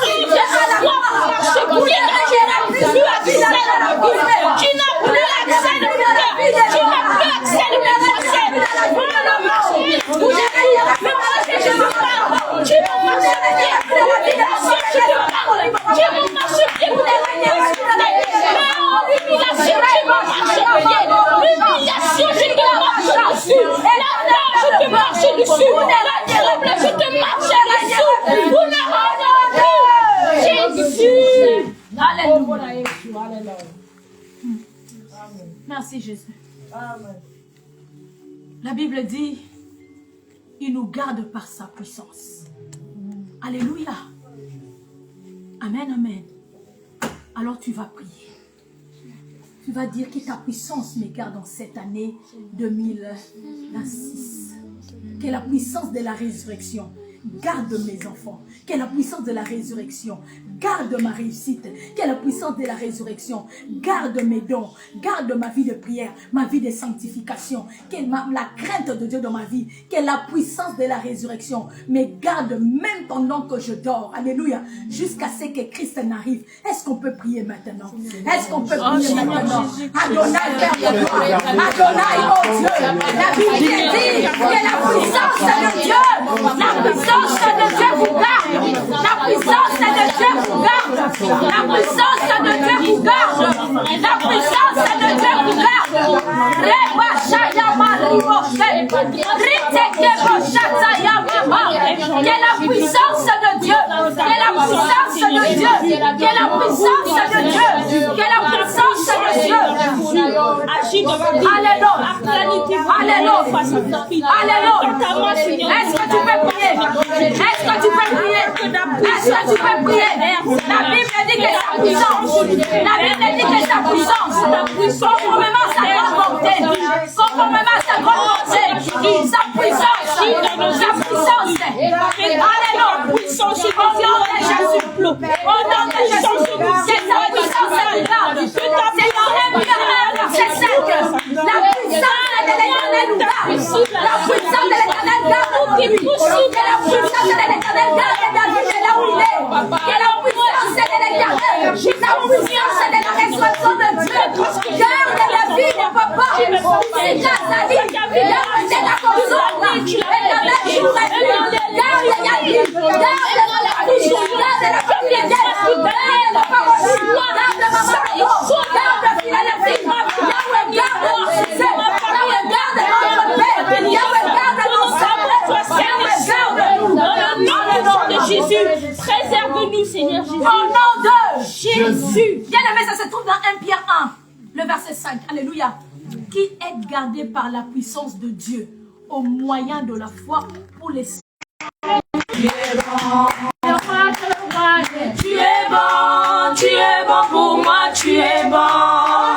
crucifié à la mort. Vous avez marché à la mort. Vous n'avez plus accès à la vie. Tu n'as plus accès de vie. Tu n'as plus accès de vie. Vous avez je me parle. Tu m'as marché de la vie. Tu me parles. Tu m'as marché de la vie. L'humiliation, je me marche pied. L'humiliation, je te marche dessus. La mort, je te marche dessus. La trouble, je te marche dessus. Vous n'avez plus. Jésus. Alléluia. Merci Jésus. La Bible dit, il nous garde par sa puissance. Alléluia. Amen, amen. Alors tu vas prier. Tu vas dire que ta puissance me garde en cette année 2026. Que la puissance de la résurrection garde mes enfants. Que la puissance de la résurrection garde ma réussite. Que la puissance de la résurrection garde mes dons. Garde ma vie de prière, ma vie de sanctification. Que la crainte de Dieu dans ma vie. Que la puissance de la résurrection me garde même pendant que je dors. Alléluia. Jusqu'à ce que Christ n'arrive. Est-ce qu'on peut prier maintenant? Est-ce qu'on peut prier maintenant? Adonai, Père de gloire. Adonai, oh Dieu. La Bible dit que la puissance de Dieu, la puissance de Dieu vous garde. La puissance de Dieu vous garde. La puissance de Dieu vous garde. La puissance de Dieu vous garde. Reba Shayama Riboshe. Riteke Boshata Yamama. Que la puissance de Dieu. Que la puissance de Dieu. Que la puissance de Dieu. Que la puissance de Dieu. Alléluia. Alléluia. Alléluia. Est-ce que tu peux prier? Est-ce que tu peux prier? Est-ce que tu peux prier? La Bible dit que sa puissance, la Bible dit que sa puissance, conformément à sa grande bonté, conformément à sa grande bonté, sa puissance, alléluia, puissance, au nom de Jésus, au nom de Jésus, c'est sa puissance là, c'est la première verset 5, la puissance de l'Éternel nous garde, la puissance de l'Éternel garde, que la puissance de l'Éternel garde David là où il est, que la puissance de l'Éternel La puissance de la résurrection de Dieu. Garde la vie de papa. C'est Gazali. Garde la console. Éternel, je vous réponds. Garde la vie. Garde la bouche. Garde la famille. Garde la parole. Garde ma maman. Garde Philadelphie. Yahweh, garde Succès. Yahweh, garde notre père. Yahweh, garde nos sables. Yahweh, garde-nous. Dans le nom de Jésus, préserve-nous, Seigneur Jésus. Au nom de Jésus. Bien aimé, ça se trouve dans 1 Pierre 1, le verset 5. Alléluia. Qui est gardé par la puissance de Dieu au moyen de la foi pour les... Tu es bon, tu es bon pour moi, tu es bon.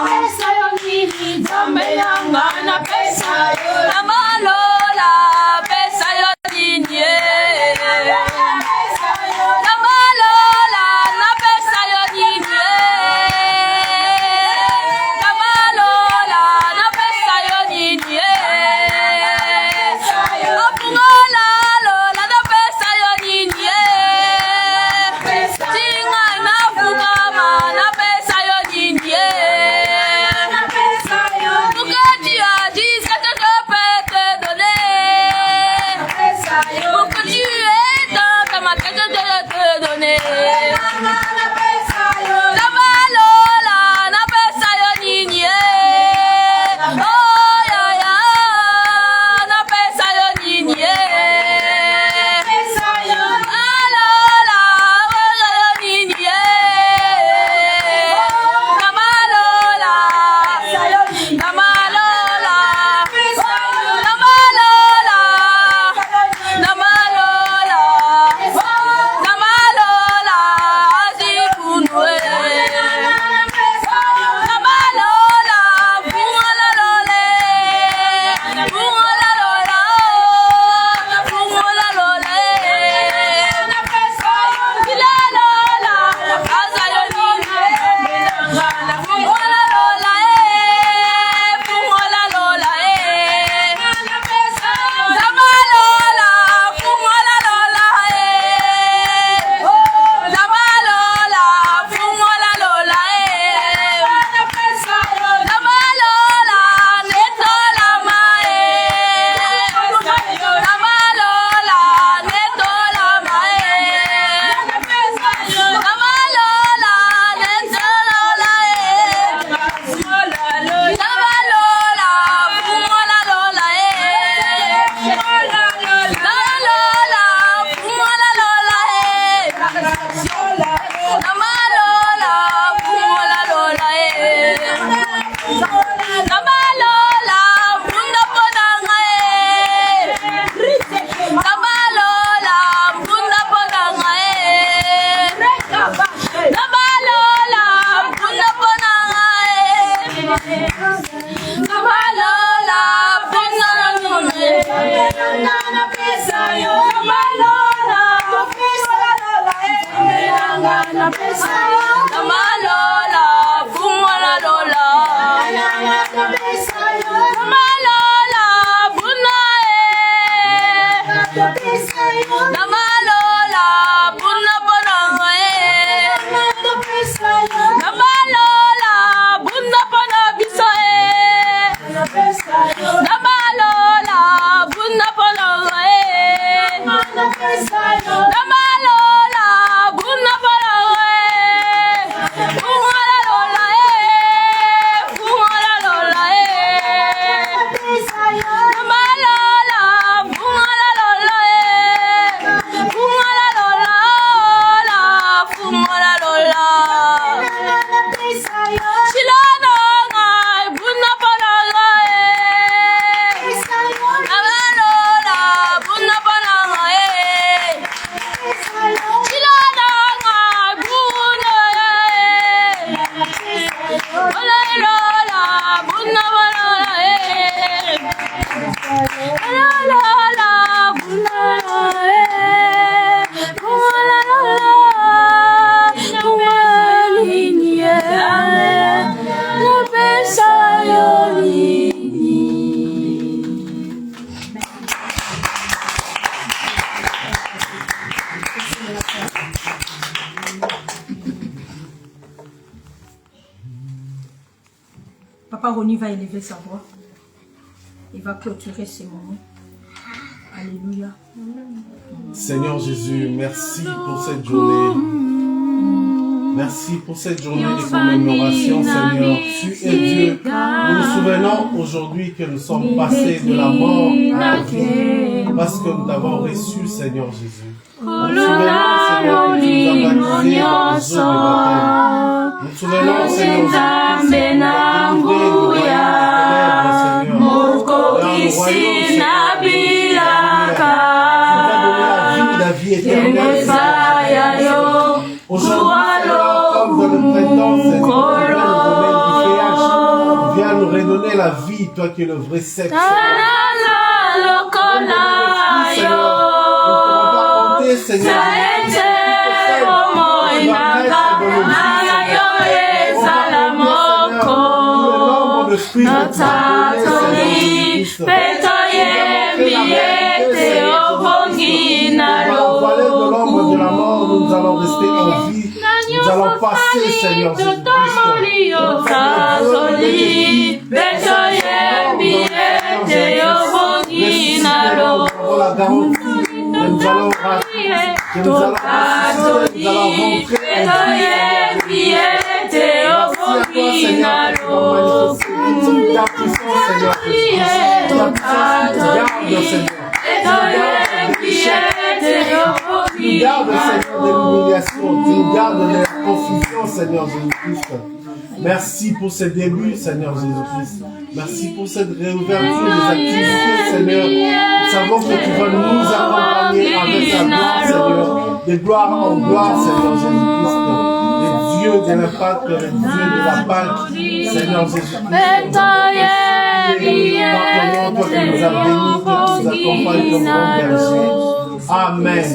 Aroni va élever sa voix. Il va clôturer ces moments. Alléluia. Seigneur Jésus, merci pour cette journée. Merci pour cette journée de commémoration, Seigneur. Tu es Dieu. Nous nous souvenons aujourd'hui que nous sommes passés de la mort à la vie parce que nous t'avons reçu, Seigneur Jésus. Nous nous souvenons, Seigneur, que tu nous as baptisés dans les eaux de baptême. Nous nous souvenons, Seigneur, que tu nous as délivrés du royaume des ténèbres, Seigneur, dans le royaume, Seigneur. La vie éternelle, Seigneur. Aujourd'hui, Seigneur, comme dans le printemps, Seigneur, viens nous redonner la vie, toi qui es le vrai sceptre. Seigneur, Seigneur, de la mort, nous allons rester en vie. Nous allons passer, Seigneur Jésus-Christ. La garantie que nous allons rentrer en vie. Merci à toi, Seigneur, ta puissance, Seigneur Jésus-Christ. Ta puissance, garde, Seigneur. Tu nous gardes, Seigneur, de l'humiliation. Tu nous gardes de la confusion, Seigneur Jésus-Christ. Merci pour ce début, Seigneur Jésus-Christ. Merci pour cette réouverture des activités, Seigneur. Nous savons que tu vas nous accompagner avec ta gloire, Seigneur. De gloire en gloire, Seigneur Jésus-Christ. Les dieux de l'impact, les dieux de la Pâque, Seigneur Jésus-Christ. Pardonne-nous, toi qui nous as bénis, que tu nous accompagnes comme bon berger. Amen.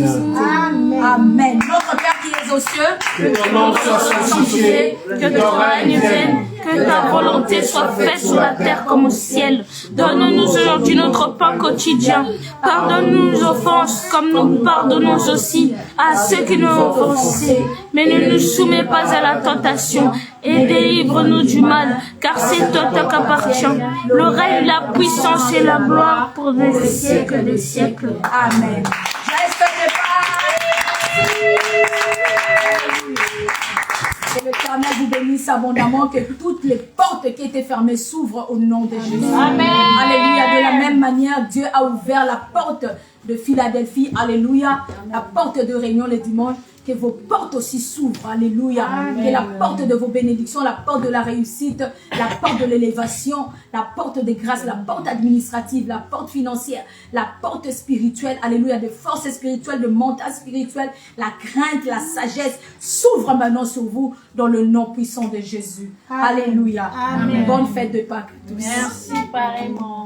Amen. Notre Père qui es aux cieux, que ton nom soit sanctifié, que ton règne vienne, que ta volonté soit faite sur la terre comme au ciel. Donne-nous aujourd'hui notre pain quotidien. Pardonne-nous nos offenses comme nous pardonnons aussi à ceux qui nous ont offensés. Mais ne nous soumets pas à la tentation et délivre-nous du mal, car c'est toi qui appartient le règne, la puissance et la gloire pour les siècles des siècles. Amen. Que l'Éternel vous bénisse abondamment, que toutes les portes qui étaient fermées s'ouvrent au nom de Jésus. Amen. Alléluia. De la même manière, Dieu a ouvert la porte de Philadelphie. Alléluia. La porte de réunion les dimanches. Que vos portes aussi s'ouvrent. Alléluia. Amen. Que la porte de vos bénédictions, la porte de la réussite, la porte de l'élévation, la porte des grâces, la porte administrative, la porte financière, la porte spirituelle, alléluia, de force spirituelle, de mental spirituel, la crainte, la sagesse s'ouvre maintenant sur vous dans le nom puissant de Jésus. Amen. Alléluia. Amen. Bonne fête de Pâques à tous. Merci pareillement.